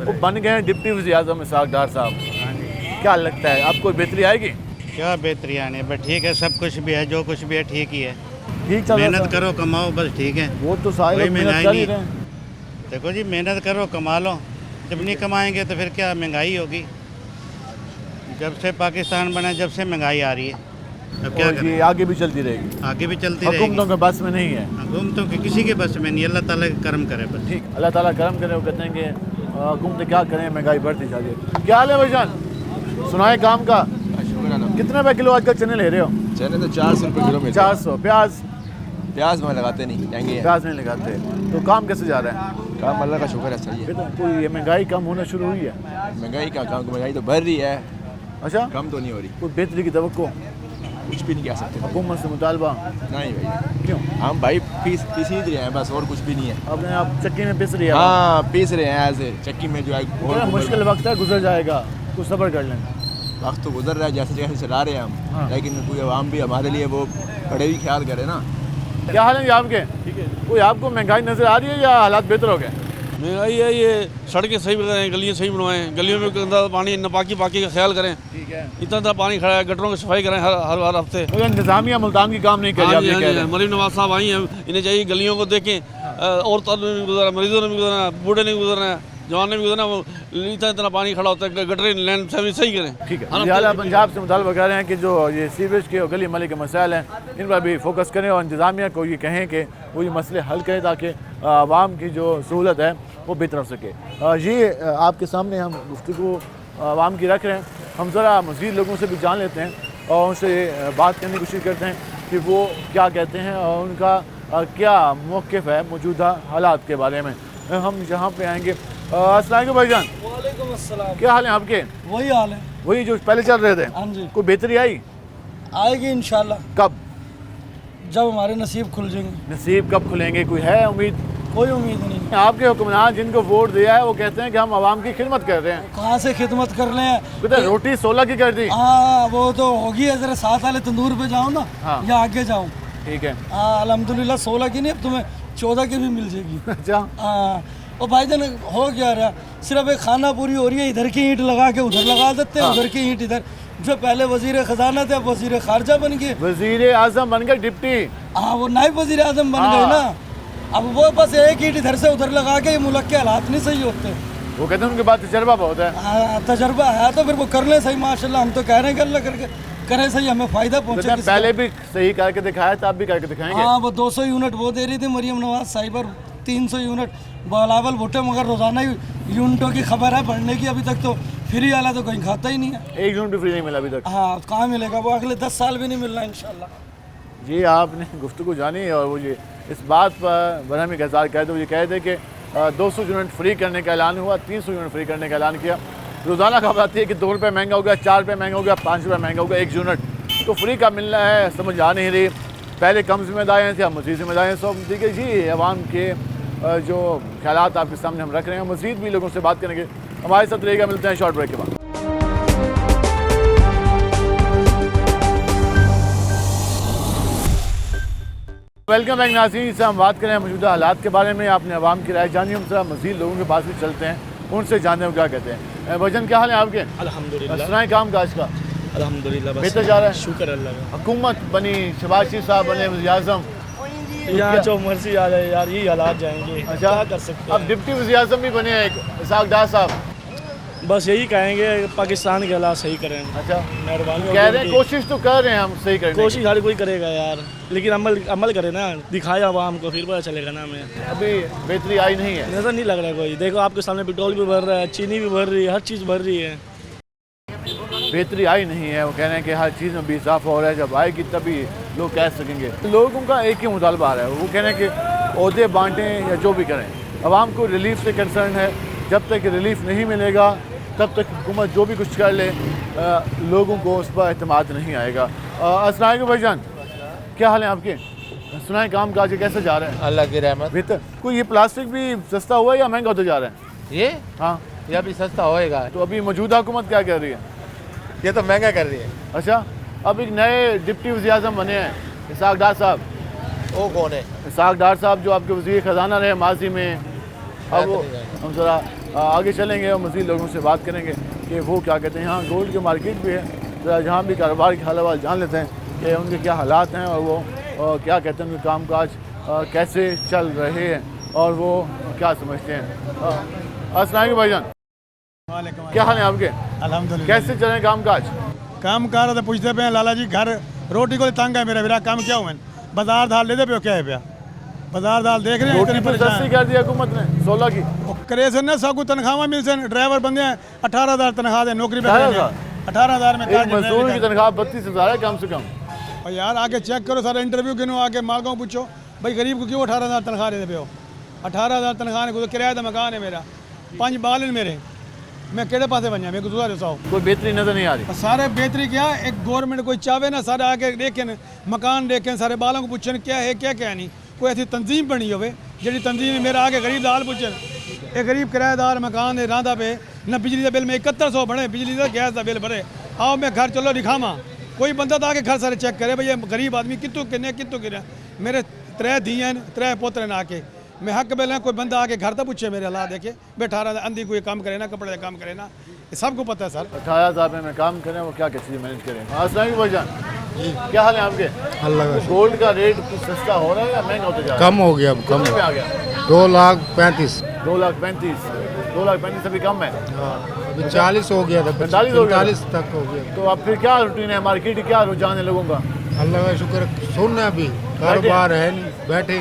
वो बन गए हैं डिप्टी वज़ीर-ए-आज़म इसहाक़ डार साहब, क्या लगता है आपको बेहतरी आएगी? क्या बेहतरी आने, बस ठीक है, सब कुछ भी है, जो कुछ भी है ठीक ही है, ठीक चल रहा मेहनत करो कमाओ बस, ठीक है। वो तो सारे लोग मेहनत कर ही रहे हैं। देखो जी, मेहनत करो कमा लो, जब नहीं कमाएंगे तो फिर क्या महंगाई होगी। जब से पाकिस्तान बना जब से महंगाई आ रही है, अब क्या करें? आगे भी चलती रहेगी, आगे भी चलती रहेगी, हुकूमतों के बस में नहीं है, हुकूमतों के किसी के बस में नहीं, अल्लाह ताला करम करे बस। ठीक, अल्लाह ताला करम करे। वो कहते हैं कि हुकूमतें क्या करें, महंगाई बढ़ती जा रही है। क्या हाल है भाईजान, सुनाए काम का? कितने रुपए किलो आजकल चने ले रहे हो? चने तो 400 रुपये किलो में। 400। प्याज में लगाते नहीं, महंगे प्याज नहीं लगाते, तो काम कैसे जा रहा है? काम अल्लाह का शुक्र है सही है। तो ये महंगाई कम होना शुरू हुई है? महंगाई का काम, महंगाई तो बढ़ रही है। अच्छा, कम तो नहीं हो रही। कोई बेहतरी की तवक्को? कुछ भी नहीं कह सकते। हुकूमत से मुतालबा? नहीं भाई। क्यों? हम भाई पीस ही रहे हैं बस, और कुछ भी नहीं है। अपने आप चक्की में पीस रही है? हाँ, पीस रहे हैं ऐसे चक्की में, जो है मुश्किल वक्त है, गुजर जाएगा, कुछ सब्र कर लें। वक्त तो गुजर रहा है, जैसे जैसे चला रहे हैं हम, लेकिन कोई आवाम भी हमारे लिए वो बड़े भी ख्याल करे ना। क्या हाल है आपके? ठीक है। कोई आपको महंगाई नजर आ रही है या हालात बेहतर हो गए? महंगाई है, ये सड़कें सही बनाएं, गलियाँ सही बनवाएं, गलियों में गंदा पानी नापाकी का ख्याल करें, ठीक है। इतना पानी खड़ा है, गटरों की सफाई करें हर हफ्ते। इंतजामिया मुल्तान की काम नहीं कर रही। मरीम नवाज साहब आई हैं, इन्हें चाहिए गलियों को देखें, औरतों ने भी गुजरना, मरीजों ने भी गुजरना, बूढ़े ने भी गुजरना, जवान ने भी गुजरना, वो इतना पानी खड़ा होता है, गटरें लैंड सही करें, ठीक है। ज़्यादा पंजाब से मुतालबा कर रहे हैं कि जो ये सीवरेज के और गली मली के मसाइल हैं, इन पर भी फोकस करें और इंतज़ामिया को ये कहें कि वो ये मसले हल करें ताकि आवाम की जो सहूलत है वो बेहतर हो सके। ये आपके सामने हम गुफ्तगू आवाम की रख रहे हैं। हम ज़रा मज़ीद लोगों से भी जान लेते हैं और उनसे बात करने की कोशिश करते हैं कि वो क्या कहते हैं और उनका क्या मौक़िफ़ है मौजूदा हालात के बारे में। हम यहाँ पे आएंगे। अस्सलाम वालेकुम भाईजान। वालेकुम अस्सलाम। क्या हाल है आपके? वही हाल है, वही जो पहले चल रहे थे। हाँ जी। कोई बेहतरी आई? आएगी इंशाल्लाह। कब? जब हमारे नसीब खुल जाएंगे। नसीब कब खुलेंगे, कोई है उम्मीद? कोई उम्मीद नहीं। आपके हुक्मरान जिनको वोट दिया है वो कहते हैं कि हम आवाम की खिदमत कर रहे हैं। कहाँ से खिदमत कर रहे हैं? रोटी 16 की कर दी। हाँ, वो तो होगी, जरा साथ वाले तंदूर पे जाओ ना, या आगे जाओ, ठीक है। हाँ, अल्हम्दुलिल्लाह 16 की नहीं, अब तुम्हें 14 की भी मिल जाएगी। अच्छा। हाँ, और भाईजान हो क्या रहा, सिर्फ एक खाना पूरी हो रही है, इधर की ईंट लगा के उधर लगा देते हैं, उधर की ईंट इधर। जो पहले वजीर खजाना थे अब वजीर खारजा बन गए, वजीर आजम बन गए डिप्टी। हाँ, वो नायब वजीर आजम बन गए ना। अब वो बस एक ईंट इधर से उधर लगा के मुल्क के हालात नहीं सही होते। वो कहते हैं उनके पास तजर्बा बहुत है। तजर्बा है तो फिर वो कर ले सही, माशाल्लाह। हम तो कह रहे हैं अल्लाह करके करें सही, हमें फ़ायदा पहुँचे। पहले भी सही करके दिखाया था, अब भी करके दिखाएंगे। हाँ, वो 200 यूनिट वो दे रही थी मरीम नवाज साहिब, 300 यूनिट बिलावल भुट्टो, मगर रोज़ाना यूनिटों की खबर है बढ़ने की। अभी तक तो फ्री वाला तो कहीं खाता ही नहीं है, 1 यूनिट भी फ्री नहीं मिला अभी तक। हाँ, कहाँ मिलेगा, वो अगले 10 साल भी नहीं मिलना इंशाल्लाह। जी, आपने गुफ्तगू जानी और वो ये इस बात पर बरहमी गजार कह दो, ये कह दे कि 200 यूनिट फ्री करने का ऐलान हुआ, 300 यूनिट फ्री करने का ऐलान किया। रोज़ाना खबर आती है कि 2 रुपये महंगा हो गया, 4 रुपये महंगा हो गया, 5 रुपये महंगा हो गया 1 यूनिट। तो फ्री का मिलना है, समझ आ नहीं रही। पहले कम जिम्मेदारियाँ थी, अब मज़ीद जिम्मेदारियाँ सब ठीक है जी। आवाम के जो ख्यालात आपके सामने हम रख रहे हैं, मज़ीद भी लोगों से बात करेंगे। हमारे साथ रहेगा, मिलते हैं शॉर्ट ब्रेक के बाद। वेलकम बैक नाज़रीन, से हम बात करें मौजूदा हालात के बारे में। आपने आवाम की राय जानी, हम जरा मज़ीद लोगों के पास भी चलते हैं, उनसे जानते हैं क्या कहते हैं। भजन क्या हाल है आपके? अल्हम्दुलिल्लाह। सुनाए काम काज का? अल्हम्दुलिल्लाह बेहतर जा रहा है, शुक्र अल्लाह का। हुकूमत बनी, शहबाज शरीफ साहब बने वज़ीर आज़म, यहाँ जो मर्जी आ जाए यार, यही हालात जाएंगे। अच्छा, क्या कर सकते हैं। अब डिप्टी वज़ीर आज़म भी बने हैं इसहाक़ डार साहब। बस यही कहेंगे पाकिस्तान के हालात सही करें। अच्छा, मेहरबानी कह रहे हैं, कोशिश तो कर रहे हैं हम सही करने की। कोशिश हर कोई करेगा यार, लेकिन अमल करे ना, दिखाए आवाम को, फिर पता चलेगा ना हमें। अभी बेहतरी आई नहीं है, नज़र नहीं लग रहा है कोई। देखो आपके सामने पेट्रोल भी बढ़ रहा है, चीनी भी बढ़ रही है, हर चीज़ बढ़ रही है, बेहतरी आई नहीं है। वो कह रहे हैं कि हर चीज़ में भी इजाफा हो रहा है, जब आएगी तभी लोग कह सकेंगे। लोगों का एक ही मुतालबा आ रहा है, वो कह रहे हैं कि ओहदे बांटें या जो भी करें, आवाम को रिलीफ से कंसर्न है। जब तक रिलीफ नहीं मिलेगा तब तक हुकूमत जो भी कुछ कर ले, लोगों को उस पर एतमाद नहीं आएगा। अस्सलाम वालेकुम भाईजान, क्या हाल है आपके? सुनाए काम काज कैसे जा रहे हैं? अल्लाह की रहमत। बेहतर। कोई ये प्लास्टिक भी सस्ता हुआ है या महंगा होता जा रहा है? ये हाँ, ये अभी सस्ता होएगा। तो अभी मौजूदा हुकूमत क्या कर रही है? ये तो महंगा कर रही है। अच्छा, अब एक नए डिप्टी वज़ीर-ए-आज़म बने हैं, इसाक डार साहब। वो कौन है? इसाक डार साहब जो आपके वज़ीर ख़जाना रहे माजी में। अब वो हम ज़रा आगे चलेंगे और मज़ीद लोगों से बात करेंगे कि वो क्या कहते हैं। यहाँ गोल्ड की मार्केट भी है, ज़रा जहाँ भी कारोबार के हाल जान लेते हैं कि उनके क्या हालात हैं और वो क्या कहते हैं, उनके काम काज कैसे चल रहे हैं और वो क्या समझते हैं। अस्सलाम वालेकुम भाईजान, क्या हाल है आपके? अल्हम्दुलिल्लाह। कैसे चल रहे हैं काम काज? काम कार तो पूछते पे लाला जी, घर रोटी को तंग है मेरा काम क्या हुआ? बाजार दाल लेते पे क्या है पे? बाजार दाल देख रहे हैं, रोटी तो सस्ती कर दी हुकूमत ने 16 की। करे से ना सब तनख्वाह मिल से, ड्राइवर बंदे हैं 18,000 तनख्वाह दे, नौकरी पे 18,000 में एक मजदूर की तनख्वाह 32,000 है कम से कम। और यार आके चेक करो, सारा इंटरव्यू गिनो, आके मालकों को पूछो भाई गरीब को क्यों 18,000 तनख्वाह देते पे हो? 18,000 तनख्वाह ने, किराया का मकान है मेरा, 5 बाल हैं मेरे, मैं केड़े पासे बन मेरे को दूसरा दसाओ। कोई बेहतरी नजर नहीं आ रही। सारे बेहतरी क्या, एक गवर्नमेंट कोई चाहे ना, सारे आके देखें मकान, देखें सारे बालों को पूछें क्या है क्या नहीं। कोई ऐसी तंजीम बनी हो जी तंजीम मेरा आके गरीब दाल पूछे, एक गरीब किराएदार मकान है रांधा पे, ना बिजली का बिल में 7100 बने, बिजली का गैस का बिल भरे, आओ मैं घर चलो दिखावा। कोई बंदा तो आके घर सारे चेक करे भाई ये गरीब आदमी कितों किने मेरे 3 धी 3 पोतरे ना आके मैं हक बेल कोई बंदा आके घर तो पूछे मेरे हालात देखे बैठा रहा अंधी कोई काम करे ना, कपड़े का काम करे ना, ये सबको पता है सर। 18,000 में काम करें, वो क्या क्या चीज़ें मैनेज करें। अस्सलाम वालेकुम भाईजान, क्या हाल है आपके? अल्लाह का गोल्ड का रेट कुछ सस्ता हो रहा है या महंगा होता जा रहा है? कम हो गया, अब कम कितने में आ गया? 2,35,000 2,35,000 2,35,000 अभी कम है। 40 हो गया था, 45 तक हो गया। तो अब फिर क्या रूटीन है, मार्केट क्या रुझान है लोगों का? अल्लाह का शुक्र, सुन अभी कारोबार है नहीं, बैठे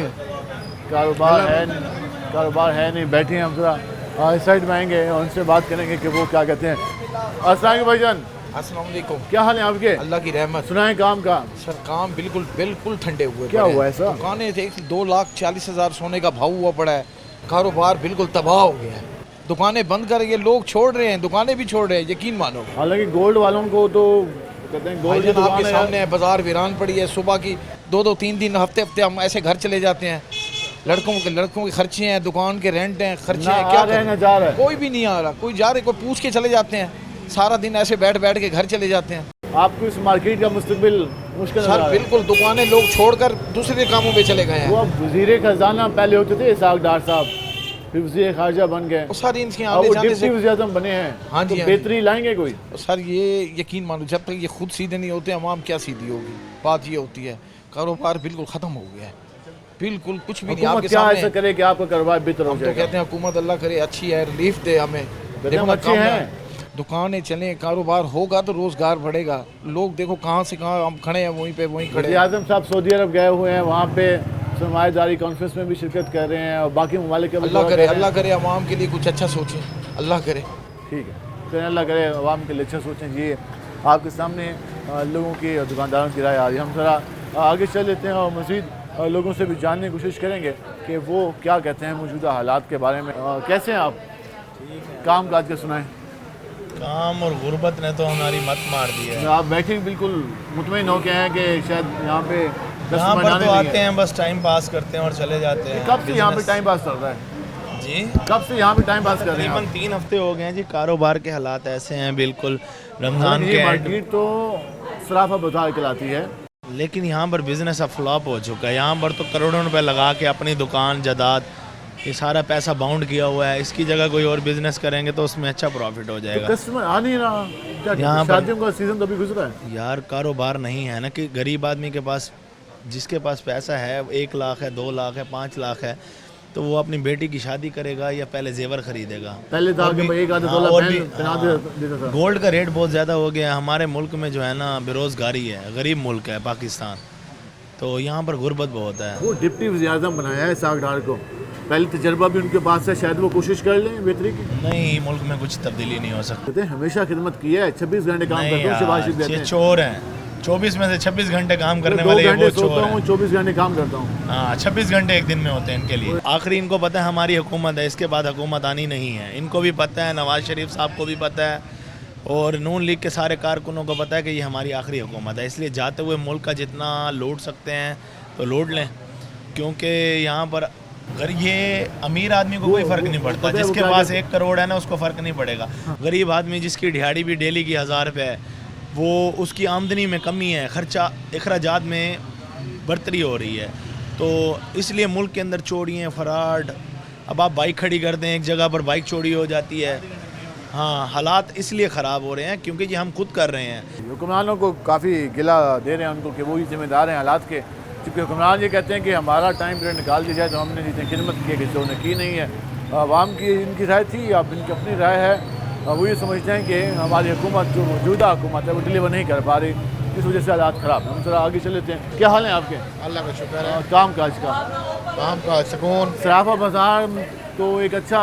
कारोबार है नहीं, बैठे हैं हम। जरा इस साइड में आएंगे और उनसे बात करेंगे कि वो क्या कहते हैं। अस्सलाम वालेकुम भाईजान, अस्सलाम वालेकुम। क्या हाल है आपके? अल्लाह की रहमत। सुनाए काम का? सर काम बिल्कुल ठंडे हुए। क्या हुआ ऐसा? दुकानें थे 2,40,000 सोने का भाव हुआ पड़ा है, कारोबार बिल्कुल तबाह हो गया है, दुकानें बंद कर ये लोग छोड़ रहे हैं, दुकानें भी छोड़ रहे हैं, यकीन मानो। हालांकि गोल्ड वालों को तो कहते हैं गोल्ड आपके सामने है, बाजार वीरान पड़ी है, सुबह की 2-2 3 हफ्ते हम ऐसे घर चले जाते हैं। लड़कों के खर्चे हैं, दुकान के रेंट हैं, खर्चे हैं, क्या रहना जा रहा है? कोई भी नहीं आ रहा, कोई जा रहे, कोई पूछ के चले जाते हैं, सारा दिन ऐसे बैठ के घर चले जाते हैं। आपको इस मार्केट का मुस्तकबिल मुश्किल सर बिल्कुल, दुकानें लोग छोड़कर दूसरे कामों पे चले गए हैं। वो अब वज़ीर ख़जाना पहले होते थे इसाक डार साहब, फिर वज़ीर खारजा बन गए, सर इनके आने जाने से वज़ीर-ए-आज़म बने हैं। हाँ जी, तो बेहतरी लाएंगे कोई? सर ये यकीन मानो, जब तक ये खुद सीधे नहीं होते अवाम क्या सीधी होगी। बात ये होती है, कारोबार बिल्कुल ख़त्म हो गया है, बिल्कुल कुछ भी नहीं। आपके क्या सामने ऐसा करे कि आपका कारोबार बेहतर हो जाए? तो कहते हैं हुकूमत अल्लाह करे अच्छी है, रिलीफ दे हमें, देखो अच्छे हैं, दुकानें चलें, कारोबार होगा तो रोज़गार बढ़ेगा। लोग देखो कहाँ से कहाँ हम खड़े हैं, वहीं पे वहीं खड़े हैं। आज़म साहब सऊदी अरब गए हुए हैं, वहाँ पे सरमाएदारी कॉन्फ्रेंस में भी शिरकत कर रहे हैं और बाकी ममालिक के अल्लाह करे अवाम के लिए कुछ अच्छा सोचें, अल्लाह करे। ठीक है, अल्लाह करे अवाम के लिए अच्छा सोचें। ये आपके सामने लोगों की, दुकानदारों की राय आ रही है। हम ज़रा आगे चल लेते हैं और मज़ीद लोगों से भी जानने की कोशिश करेंगे कि वो क्या कहते हैं मौजूदा हालात के बारे में। कैसे हैं आप? काम काज के सुनाएं। काम और गुर्बत ने तो हमारी मत मार दी है। आप बैठे बिल्कुल मुतमईन हो के हैं कि शायद यहाँ पे तो आते हैं, बस टाइम पास करते हैं और चले जाते हैं। कब से यहाँ पे टाइम पास चल रहा है जी? कब से यहाँ पे टाइम पास कर रहे हैं? तकरीबन 3 हफ्ते हो गए हैं जी। कारोबार के हालात ऐसे हैं बिल्कुल, रमज़ान के मार्केट तो सराफा बाजार कहलाती है, लेकिन यहाँ पर बिजनेस अब फ्लॉप हो चुका है। यहाँ पर तो करोड़ों रुपए लगा के अपनी दुकान जायदाद ये सारा पैसा बाउंड किया हुआ है, इसकी जगह कोई और बिजनेस करेंगे तो उसमें अच्छा प्रॉफिट हो जाएगा। तो कस्टमर आ नहीं रहा, यहाँ शादियों का सीजन तो अभी गुजरा है यार, कारोबार नहीं है ना कि गरीब आदमी के पास, जिसके पास पैसा है 1 लाख है, 2 लाख है, 5 लाख है, तो वो अपनी बेटी की शादी करेगा या पहले जेवर खरीदेगा? पहले था कि भाई एक आधा तोला पहना देता था। गोल्ड का रेट बहुत ज़्यादा हो गया है। हमारे मुल्क में जो है ना बेरोज़गारी है, गरीब मुल्क है पाकिस्तान, तो यहाँ पर गुर्बत बहुत है। वो डिप्टी वज़ीर-ए-आज़म बनाया है साग डार को, पहले तजर्बा भी उनके पास है, शायद वो कोशिश कर लें बेहतरी की। नहीं, मुल्क में कुछ तब्दीली नहीं हो सकती। हमेशा खिदमत की है, 26 घंटे काम करते हैं, शहबाज शरीफ कहते हैं चोर हैं। 24 में से 26 घंटे काम करने वाले ये वो चोर हैं। 24 घंटे काम करता हूँ। हाँ, 26 घंटे एक दिन में होते हैं इनके लिए। आखिरी इनको पता है हमारी हुकूमत है, इसके बाद हुकूमत आनी नहीं है। इनको भी पता है, नवाज शरीफ साहब को भी पता है और नून लीग के सारे कारकुनों को पता है कि ये हमारी आखिरी हुकूमत है। इसलिए जाते हुए मुल्क का जितना लूट सकते हैं तो लूट लें, क्योंकि यहाँ पर अगर ये अमीर आदमी को कोई फ़र्क नहीं पड़ता, जिसके पास 1 करोड़ है ना उसको फ़र्क नहीं पड़ेगा। गरीब आदमी जिसकी दिहाड़ी भी डेली की 1000 रुपये है, वो उसकी आमदनी में कमी है, खर्चा अखराजात में बढ़तरी हो रही है, तो इसलिए मुल्क के अंदर चोरियाँ, फराड। अब आप बाइक खड़ी कर दें एक जगह पर, बाइक चोरी हो जाती है। हाँ, हालात इसलिए ख़राब हो रहे हैं क्योंकि ये हम खुद कर रहे हैं। हुक्मरानों को काफ़ी गिला दे रहे हैं उनको कि वो ही जिम्मेदार हैं हालात के, क्योंकि हुक्मरान ये कहते हैं कि हमारा टाइम पीरियड निकाल दिया जाए, तो हमने जितनी खिदमत की है किसी ने की नहीं है। आवाम की इनकी राय थी, अब इनकी अपनी राय है। वो ये समझते हैं कि हमारी हुकूमत जो मौजूदा हुकूमत है वो डिलीवर नहीं कर पा रही, इस वजह से हालात ख़राब हैं। हम थोड़ा आगे चल लेते हैं। क्या हाल है आपके? अल्लाह का शुक्र है। काम काज का? काम का सुकून। सराफा बाज़ार तो एक अच्छा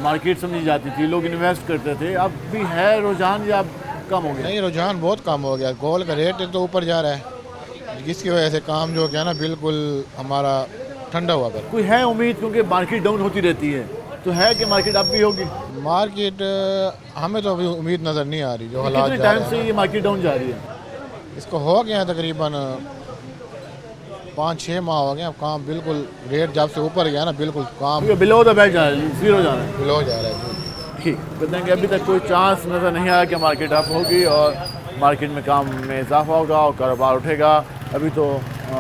मार्केट समझी जाती थी, लोग इन्वेस्ट करते थे, अब भी है रुझान या कम हो गया? नहीं, रुझान बहुत कम हो गया। गोल्ड का रेट एक तो ऊपर जा रहा है, जिसकी वजह से काम जो क्या ना बिल्कुल हमारा ठंडा हुआ कर। कोई है उम्मीद, क्योंकि मार्केट डाउन होती रहती है, तो है कि मार्केट अब भी होगी? मार्केट हमें तो अभी उम्मीद नज़र नहीं आ रही। जो हालात कितने टाइम से ये मार्केट डाउन जा रही है? इसको हो गया है तकरीबन 5-6 माह हो गए। अब काम बिल्कुल रेट जब से ऊपर गया ना बिल्कुल काम बिलो द बेल्ट जा रहा है, जीरो जा रहा है, बिलो जा रहा है। ठीक कहते हैं कि अभी तक कोई चांस नज़र नहीं आया कि मार्केट अप होगी और मार्केट में काम में इजाफा होगा और कारोबार उठेगा। अभी तो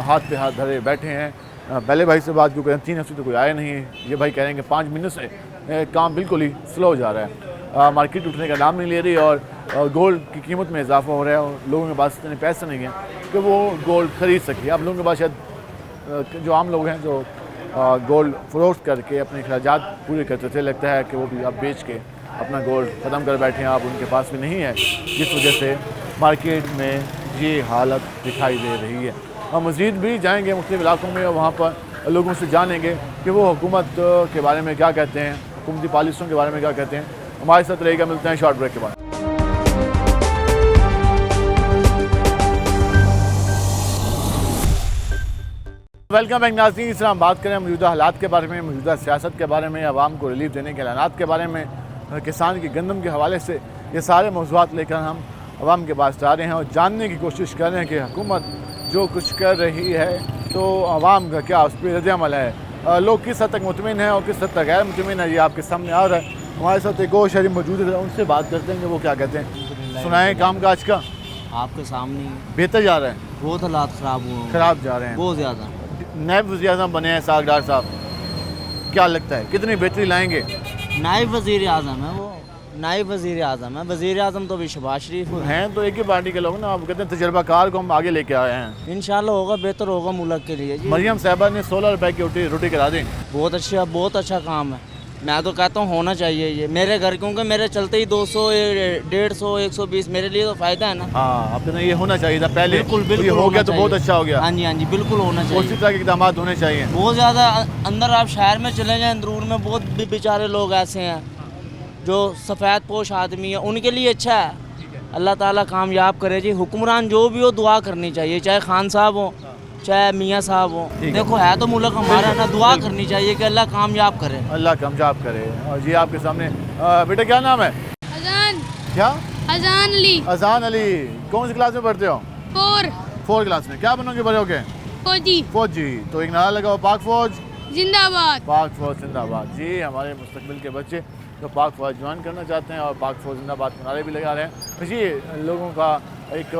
हाथ पे हाथ धरे बैठे हैं। पहले भाई से बात क्योंकि 3 हफ्ते तो कोई आया नहीं है, ये भाई कह रहे हैं कि 5 महीनों से काम बिल्कुल ही स्लो जा रहा है, मार्केट उठने का नाम नहीं ले रही और गोल्ड की कीमत में इजाफा हो रहा है और लोगों के पास इतने पैसे नहीं हैं कि वो गोल्ड ख़रीद सके। अब लोगों के पास शायद जो आम लोग हैं जो गोल्ड फरोख्त करके अपने अखराजात पूरे करते थे, लगता है कि वो भी अब बेच के अपना गोल्ड ख़त्म कर बैठे हैं, अब उनके पास भी नहीं है, जिस वजह से मार्केट में ये हालत दिखाई दे रही है। हम मज़ीद भी जाएंगे मुख्तलिफ़ इलाकों में और वहाँ पर लोगों से जानेंगे कि वो हुकूमत के बारे में क्या कहते हैं, हुकूमती पॉलिसियों के बारे में क्या कहते हैं। हमारे साथ रहेगा, मिलते हैं शॉर्ट ब्रेक के बाद। वेलकम बैक नाज़रीन। इस तरह हम बात करें मौजूदा हालात के बारे में, मौजूदा सियासत के बारे में, आवाम को रिलीफ देने के ऐलानात के बारे में, किसान की गंदम के हवाले से, ये सारे मौज़ूआत लेकर हम आवाम के पास आ रहे हैं और जानने की कोशिश कर रहे हैं कि हुकूमत जो कुछ कर रही है तो आवाम का क्या उस पर रद्द-ए-अमल है, लोग किस हद तक मुतमिन हैं और किस हद तक गैर मुतमिन है, ये आपके सामने आ रहा है। हमारे साथ एक और शहरी मौजूद है, उनसे बात करते हैं कि वो क्या कहते हैं। सुनाएं काम काज का। आपके सामने बेहतर जा रहा है? बहुत हालात ख़राब हुए, ख़राब जा रहे हैं बहुत ज़्यादा। नायब वज़ीर-ए-आज़म बने हैं सागडार साहब, क्या लगता है कितनी बेहतरी लाएंगे? नायब वज़ीर-ए-आज़म है वो, नायब वज़ीर-ए-आज़म है। वज़ीर-ए-आज़म तो भी शहबाज शरीफ हैं, तो एक ही पार्टी के लोग ना। आप कहते हैं तजर्बाकार को हम आगे लेके आए हैं, इंशाल्लाह होगा, बेहतर होगा मुल्क के लिए। मरियम साहबा ने 16 रुपए की रोटी करा दी, बहुत अच्छा काम है। मैं तो कहता हूँ होना चाहिए ये मेरे घर, क्योंकि मेरे चलते ही 200, 150, 120 मेरे लिए तो फ़ायदा है ना। हाँ, अब तो ये होना चाहिए था पहले, बिल्कुल ये हो गया तो बहुत अच्छा हो गया। हाँ जी, बिल्कुल होना चाहिए। उसी तरह के इक़दाम होने चाहिए। बहुत ज़्यादा अंदर आप शहर में चले जाएँ, अंदरूर में बहुत भी बेचारे लोग ऐसे हैं जो सफ़ेद पोश आदमी है, उनके लिए अच्छा है। अल्लाह ताला कामयाब करे जी। हुक्मरान जो भी हो दुआ करनी चाहिए, चाहे खान साहब हो चाहे मियाँ साहब हो। देखो है तो मुल्क हमारा ना, दुआ करनी चाहिए कि अल्लाह कामयाब करे, अल्लाह कामयाब करे। और जी आपके सामने बेटा क्या नाम है? अजान। क्या? अजान अली। अजान अली, कौन सी क्लास में पढ़ते हो? 4 क्लास में। क्या बनोगे बड़े होके? फौजी। फौजी। तो एक नारा लगाओ, पाक फौज जिंदाबाद। पाक फौज जिंदाबाद। जी हमारे मुस्तकबिल के बच्चे तो पाक फौज ज्वाइन करना चाहते हैं और पाक फौज जिंदाबाद के नारे भी लगा रहे हैं। जी लोगों का एक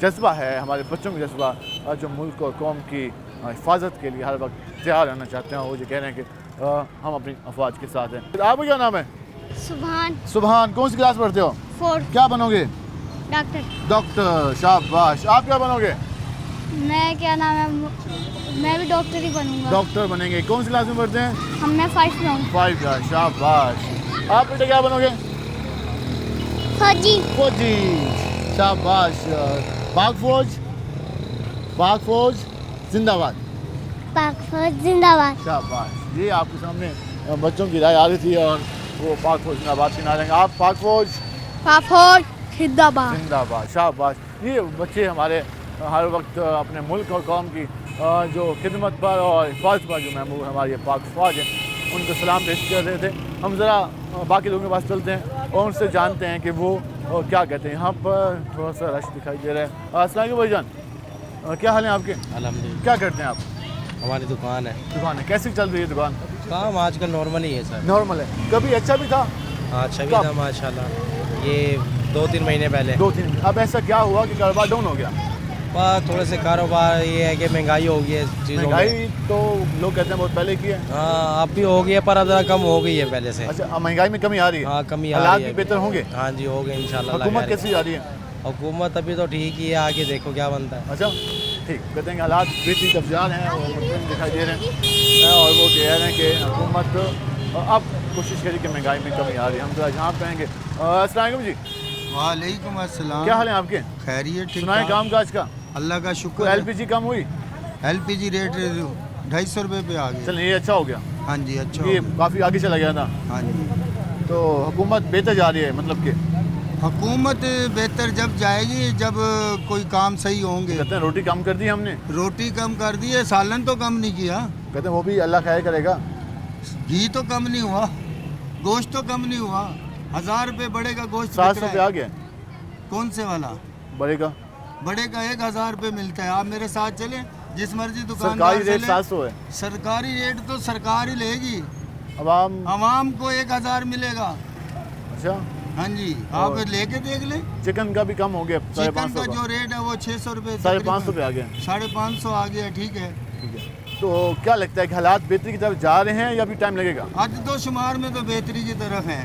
जज्बा है, हमारे बच्चों का जज्बा जो मुल्क और कौम की हिफाजत के लिए हर वक्त तैयार रहना चाहते हैं। वो ये कह रहे हैं कि हम अपनी अफवाज के साथ हैं। आपका क्या नाम है? सुभान। सुभान, कौन सी क्लास पढ़ते हो? 4। क्या बनोगे? डॉक्टर। डॉक्टर, शाबाश। आप क्या बनोगे? मैं क्या नाम है, मैं भी डॉक्टर ही बनूंगा। डॉक्टर बनेंगे। कौन सी क्लास में पढ़ते हैं? मैं 5 में हूँ। 5 का, शाबाश। आप बेटे क्या बनोगे? फौजी। फौजी, शाबाश। पाक फौज, पाक फौज जिंदाबाद। पाक फौज जिंदाबाद। शाबाश। ये आपके सामने बच्चों की राय आ रही थी और वो पाक फौज जिंदाबाद के नारे। आप पाक फौज जिंदाबाद। जिंदाबाद, शाबाश। ये बच्चे हमारे हर वक्त अपने मुल्क और कौम की जो खिदमत पर और हिफाजत पर जो महबूब हमारी पाक फौज है, उनको सलाम पेश कर रहे थे। हम ज़रा बाकी लोगों के पास चलते हैं और उनसे जानते हैं कि वो क्या कहते हैं। यहाँ पर थोड़ा सा रश दिखाई दे रहा है। अस्सलाम वालेकुम भाईजान, क्या हाल है आपके? अल्हम्दुलिल्लाह। क्या करते हैं आप? हमारी दुकान है। दुकान है, कैसी चल रही है दुकान? काम आजकल नॉर्मल ही है सर। नॉर्मल है, कभी अच्छा भी था? हाँ अच्छा भी था माशाल्लाह। ये 2-3 महीने पहले। 2-3। अब ऐसा क्या हुआ कि कारोबार डाउन हो गया? थोड़े से कारोबार ये है कि महंगाई हो गई है चीज़ों में। महंगाई तो लोग कहते हैं बहुत पहले की है। हाँ अब भी हो गई है पर अब ज़रा कम हो गई है पहले से। अच्छा, अब महंगाई में कमी आ रही है? हाँ कमी आ रही है। हालात भी बेहतर होंगे? हाँ जी हो गए इंशाल्लाह। हुकूमत कैसी आ रही है? हुकूमत अभी तो ठीक ही है, आगे देखो क्या बनता है। अच्छा ठीक, कहते हैं कि हालात बेहतरी तफजान हैं और मुतमिन दिखाई दे रहे हैं और वो कह रहे हैं कि हुकूमत अब कोशिश करी कि महंगाई में कमी आ रही है। हम तो यहाँ कहेंगे। अस्सलाम वालेकुम जी। वालेकुम अस्सलाम। क्या हाल है आपके? खैरियत, ठीक सुनाए काम काज का? अल्लाह का शुक्र। LPG कम हुई? LPG रेट 250 रुपये पे आ गया। चलिए ये अच्छा हो गया। हाँ जी अच्छा। ये काफ़ी आगे चला गया था। हाँ जी। तो हुकूमत बेहतर जा रही है, मतलब कि हुकूमत बेहतर जब जाएगी जब कोई काम सही होंगे। कहते हैं रोटी कम कर दी हमने। रोटी कम कर दी है, सालन तो कम नहीं किया। कहते हैं वो भी अल्लाह खैर करेगा। घी तो कम नहीं हुआ, गोश्त तो कम नहीं हुआ। 1000 रुपये बड़े का गोश्त 700 रुपये आ गया। कौन से वाला? बड़े का? बड़े का 1000 रुपये मिलता है। आप मेरे साथ चले, जिस मर्जी दुकान। सरकारी रेट 700 है। सरकारी रेट तो सरकार ही लेगी, अवाम को 1000 मिलेगा। अच्छा हाँ जी, आप लेके देख लें। चिकन का भी कम हो गया। चिकन का जो रेट है वो 600 रुपये, 550 रुपये आ गया। 550 आ गया। ठीक है। तो क्या लगता है कि हालात बेहतरी की तरफ जा रहे हैं या भी टाइम लगेगा? आज तो शुमार में तो बेहतरी की तरफ है,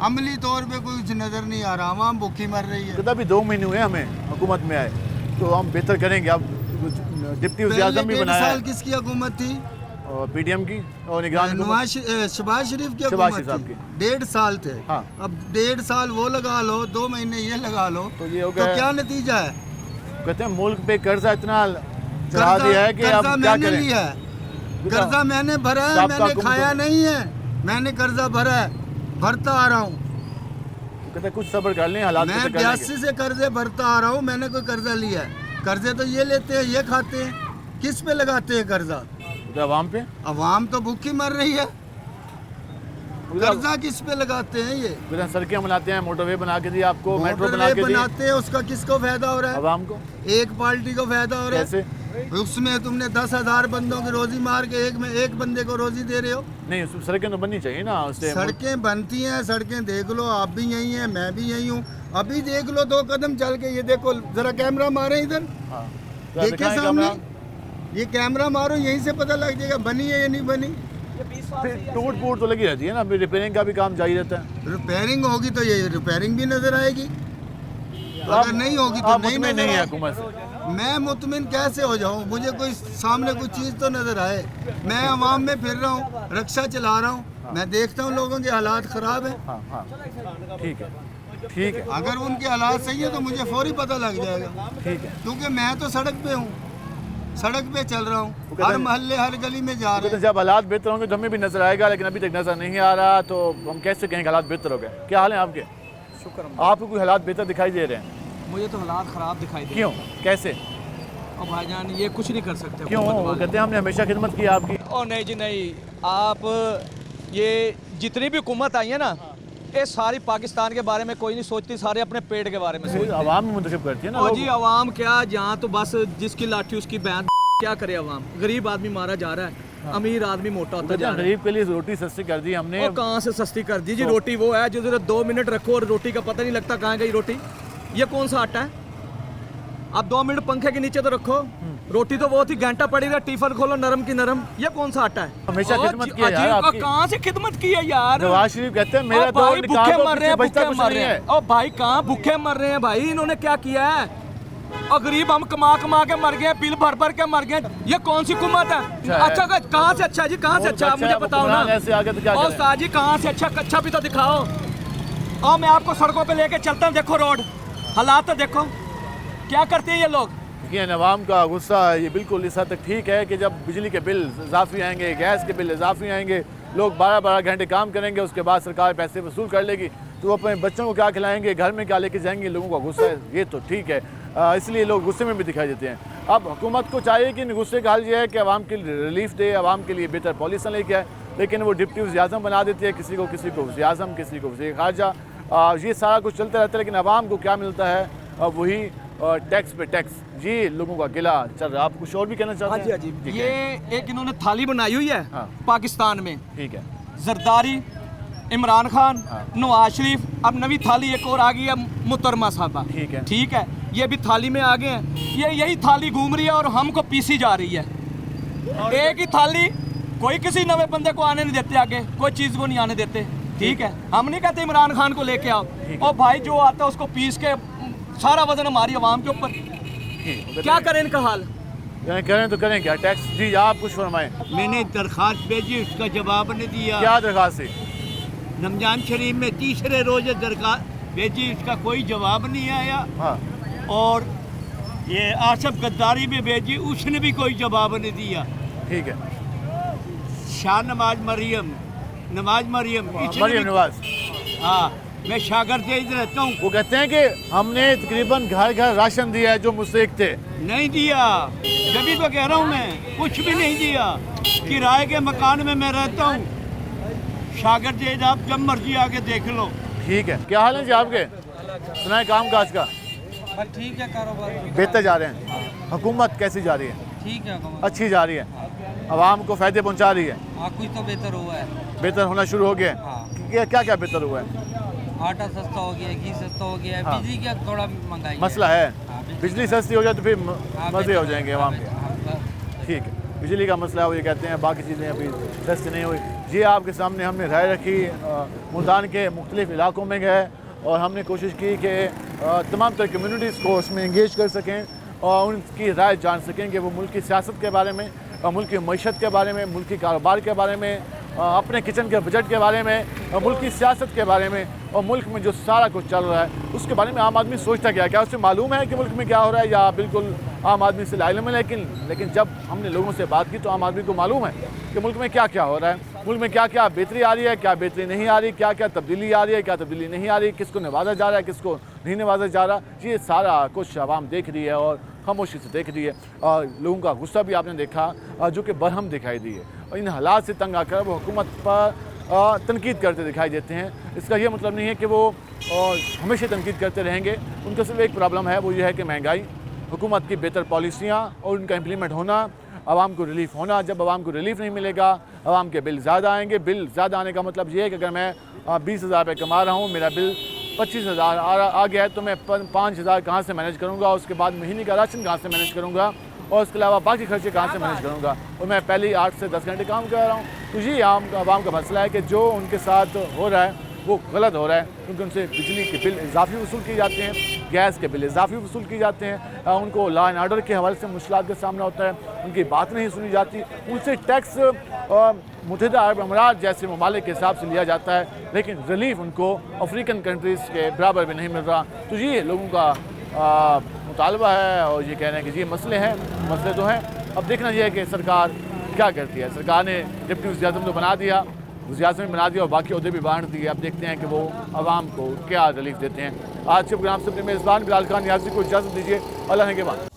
अमली तौर पे कुछ नज़र नहीं आ रहा। आवाम भूखी मर रही है। तो अभी 2 महीने हुए हमें हुकूमत में आए, तो हम बेहतर करेंगे। अब डिप्टी वज़ीर आज़म भी बनाया है। साल किसकी हुकूमत थी? और PDM की और निगरान शहबाज शरीफ की हुकूमत थी। 1.5 साल थे। हाँ। अब 1.5 साल वो लगा लो, 2 महीने ये लगा लो, तो ये हो गया। तो क्या नतीजा है? कहते हैं मुल्क पे कर्जा इतना चढ़ा दिया है कि अब क्या करें? लिया है, कर्जा मैंने भरा है, मैंने खाया नहीं है, मैंने कर्जा भरा है, भरता आ रहा हूँ। कहते कुछ सब्र कर लें, हालात मैं 82 से कर्जे भरता आ रहा हूँ। मैंने कोई कर्जा लिया है? कर्जे तो ये लेते हैं, ये खाते हैं। किस पे लगाते हैं कर्जा? अवाम पे। अवाम तो भूखी मर रही है, कर्जा किस पे लगाते हैं? ये सड़कें बनाते हैं, मोटरवे बना के दी आपको, मेट्रो बनाते हैं, उसका किसको फायदा हो रहा है? अवाम को। एक पार्टी को फायदा हो रहा है। कैसे? उसमें तुमने 10,000 बंदों की रोजी मार के एक बंदे को रोजी दे रहे हो। नहीं, सड़कें तो बननी चाहिए ना। उससे सड़कें बनती हैं, सड़कें देख लो, आप भी यही हैं, मैं भी यही हूँ। अभी देख लो 2 कदम चल के, ये देखो, जरा कैमरा मारे इधर। देखिए सामने, ये कैमरा मारो, यहीं से पता लग जाएगा बनी है या नहीं बनी। टूट फूट तो लगी रहती है ना, रिपेयरिंग का भी काम जारी रहता है। रिपेयरिंग होगी तो ये रिपेयरिंग भी नजर आएगी, अगर नहीं होगी तो नहीं नजर है आएगी। हुकूमत से मैं मुतमिन कैसे हो जाऊं? मुझे कोई सामने कोई चीज़ तो नज़र आए। मैं आवाम में फिर रहा हूँ, रिक्शा चला रहा हूँ, मैं देखता हूँ लोगों के हालात ख़राब है। ठीक है, ठीक है। अगर उनके हालात सही है तो मुझे फौरी पता लग जाएगा। ठीक है, क्योंकि मैं तो सड़क पे हूँ, सड़क पे चल रहा हूँ, हर मोहल्ले हर गली में जा रहे हैं। जब हालात बेहतर होंगे तो हमें भी नजर आएगा, लेकिन अभी तक नजर नहीं आ रहा, तो हम कैसे कहेंगे हालात बेहतर हो गए? क्या हाल है आपके? शुक्र। आपको कोई हालात बेहतर दिखाई दे रहे हैं? मुझे तो हालात ख़राब दिखाई दे। क्यों, कैसे? और भाईजान ये कुछ नहीं कर सकते। क्यों? कहते हैं हमने हमेशा खिदमत की आपकी। ओ नहीं जी नहीं, आप ये जितनी भी हुकूमत आई है ना, ये सारी पाकिस्तान के बारे में कोई नहीं सोचती, सारे अपने पेट के बारे में सोचती। आवाम में मुंतखब करती है ना। ओ जी आवाम क्या, जहाँ तो बस जिसकी लाठी उसकी बैन। क्या करे आवाम? गरीब आदमी मारा जा रहा है, अमीर आदमी मोटा होता जा रहा है। गरीब के लिए रोटी सस्ती कर दी हमने। और कहाँ से सस्ती कर दी जी? रोटी वो है जो जरा 2 मिनट रखो और रोटी का पता नहीं लगता कहाँ गई रोटी। ये कौन सा आटा है? आप 2 मिनट पंखे के नीचे तो रखो, रोटी तो वो थी घंटा पड़ी रहा, टिफिन खोलो नरम की नरम। ये कौन सा आटा है? हमेशा खिदमत की है यार आपकी। कहाँ से खिदमत की है यार? नवाज शरीफ कहते हैं मेरा तो भूखे मर रहे हैं, भूखे मर रहे हैं। और भाई कहाँ भूखे मर रहे हैं भाई? इन्होंने क्या किया है? और गरीब हम कमा कमा के मर गए, बिल भर भर के मर गए। ये कौन सी हुकूमत है? अच्छा कहाँ से अच्छा है जी, कहाँ से अच्छा आप मुझे बताओ ना। ऐसे आगे तो क्या और साहब जी कहाँ से अच्छा, कच्चा भी तो दिखाओ। और मैं आपको सड़कों पे लेके चलता हूँ, देखो रोड हालात तो देखो, क्या करते हैं ये लोग। देखिए नवाम का गुस्सा ये बिल्कुल इस हद तक ठीक है कि जब बिजली के बिल इजाफी आएंगे, गैस के बिल इजाफी आएंगे, लोग 12-12 घंटे काम करेंगे, उसके बाद सरकार पैसे वसूल कर लेगी, तो अपने बच्चों को क्या खिलाएंगे, घर में क्या लेके जाएंगे, लोगों का गुस्सा है ये तो ठीक है, इसलिए लोग गुस्से में भी दिखाई देते हैं। अब हुकूमत को चाहिए कि गुस्से का हल ये है कि आवाम के रिलीफ दे, आवाम के लिए बेहतर पॉलिसी लेके आए, लेकिन वो डिप्टी वज़ीर-ए-आज़म बना देती है, किसी को वज़ीर-ए-आज़म, किसी को वज़ीर ख़ारजा, ये सारा कुछ चलता रहता है। लेकिन आवाम को क्या मिलता है? वही टैक्स पे टैक्स। जी लोगों का गिला चल रहा है। आप कुछ और भी कहना चाहते हैं? हाँ जी, ये एक इन्होंने थाली बनाई हुई है पाकिस्तान में, ठीक है, जरदारी, इमरान खान, नवाज शरीफ, अब नवी थाली एक और आ गई है मुहतरमा साहबा, ठीक है, ये भी थाली में आ गए हैं। ये यही थाली घूम रही है और हमको पीसी जा रही है। एक ही थाली, कोई किसी नवे बंदे को आने नहीं देते, आगे कोई चीज़ को नहीं आने देते, ठीक है। हम नहीं कहते इमरान खान को लेके आओ, और भाई जो आता है उसको पीस के सारा वजन हमारी आवाम के ऊपर। क्या करें इनका हाल? करें तो करें क्या? टैक्स जी आप कुछ फरमाएं। मैंने दरखास्त भेजी, उसका जवाब नहीं दिया। क्या दरखास्त है? रमजान शरीफ में तीसरे रोज दरखास्त भेजी, उसका कोई जवाब नहीं आया। और ये आसफ गद्दारी में भेजी, उसने भी कोई जवाब नहीं दिया। ठीक है। शाह नवाज मरियम नवाज, हाँ, मैं शागिर्द रहता हूँ। वो कहते हैं कि हमने तकरीबन घर घर राशन दिया है जो मुस्तहिक थे। नहीं दिया, जब तो कह रहा हूँ मैं, कुछ भी नहीं दिया। किराए के मकान में मैं रहता हूँ, शागिर्द आप जब मर्जी आके देख लो। ठीक है, क्या हाल है जी आपके? सुनाए काम काज का? ठीक है, कारोबार बेहतर जा रहे हैं। हुकूमत कैसी जा रही है? ठीक है, अच्छी जा रही है, आवाम को फायदे पहुंचा रही है। हाँ, कुछ तो बेहतर हुआ है, बेहतर होना शुरू हो गया है। क्या क्या बेहतर हुआ है? आटा सस्ता हो गया, घी सस्ता हो गया, बिजली का थोड़ा महंगाई मसला है। बिजली सस्ती हो जाए तो फिर मजे हो जाएंगे आवाम के। ठीक है, बिजली का मसला है, वो ये कहते हैं, बाकी चीज़ें अभी सस्ती नहीं हुई। जी आपके सामने हमने राय रखी, मुल्तान के मुख्तलिफ इलाकों में गए और हमने कोशिश की कि तमाम तरह कम्यूनिटीज़ को उसमें इंगेज कर सकें और उनकी राय जान सकें कि वो मुल्क की सियासत के बारे में, मुल्क की मईशत के बारे में, मुल्क की कारोबार के बारे में, अपने किचन के बजट के बारे में, मुल्क की सियासत के बारे में और मुल्क में जो सारा कुछ चल रहा है उसके बारे में आम आदमी सोचता क्या उसे मालूम है कि मुल्क में क्या हो रहा है, या बिल्कुल आम आदमी से लाइलम है। लेकिन जब हमने लोगों से बात की तो आम आदमी को मालूम है कि मुल्क में क्या क्या हो रहा है, मुल्क में क्या क्या बेहतरी आ रही है, क्या बेहतरी नहीं आ रही, क्या क्या तब्दीली आ रही है, क्या तब्दीली नहीं आ रही, किसको नवाजा जा रहा है, किसको नहीं नवाजा जा रहा। ये सारा कुछ आवाम देख रही है और खामोशी से देख रही है। और लोगों का गुस्सा भी आपने देखा जो कि बरहम दिखाई दी है, और इन हालात से तंग आकर वो हुकूमत पर तनकीद करते दिखाई देते हैं। इसका ये मतलब नहीं है कि वो हमेशा तनकीद करते रहेंगे। उनका सिर्फ एक प्रॉब्लम है, वो ये है कि महंगाई, हुकूमत की बेहतर पॉलिसियाँ और उनका इम्प्लीमेंट होना, आवाम को रिलीफ होना। जब आवाम को रिलीफ नहीं मिलेगा, आवाम के बिल ज़्यादा आएंगे। बिल ज़्यादा आने का मतलब ये है कि अगर मैं 20,000 रुपये कमा रहा हूँ, मेरा बिल 25,000 आ गया है, तो मैं 5,000 कहाँ से मैनेज करूँगा? उसके बाद महीने का राशन कहाँ से मैनेज करूँगा? और उसके अलावा बाकी खर्चे कहाँ से मैनेज करूँगा? और मैं पहले ही 8 से 10 घंटे काम कर रहा हूँ। तो ये आवाम का मसला है कि जो उनके साथ हो रहा है वो गलत हो रहा है, क्योंकि उनसे बिजली के बिल इजाफी वसूल किए जाते हैं, गैस के बिल इजाफी वसूल किए जाते हैं, उनको लॉ एंड ऑर्डर के हवाले से मुश्किलात का सामना होता है, उनकी बात नहीं सुनी जाती, उनसे टैक्स मुत्तहिदा अरब अमीरात जैसे ममालिक के हिसाब से लिया जाता है, लेकिन रिलीफ उनको अफ्रीकन कंट्रीज़ के बराबर भी नहीं मिल रहा। तो ये लोगों का मुतालबा है और ये कह रहे हैं कि ये मसले तो हैं। अब देखना ये है कि सरकार क्या करती है। सरकार ने डिप्टी वज़ीर-ए-आज़म तो बना दिया, वज़ीर-ए-आज़म बना दिया और बाकी अहदे भी बांट दिए। अब देखते हैं कि वो आवाम को क्या रिलीफ देते हैं। आज के प्रोग्राम से अपने मेज़बान बिलाल खान नियाज़ी को इजाज़त दीजिए। अल्लाह ने के बाद।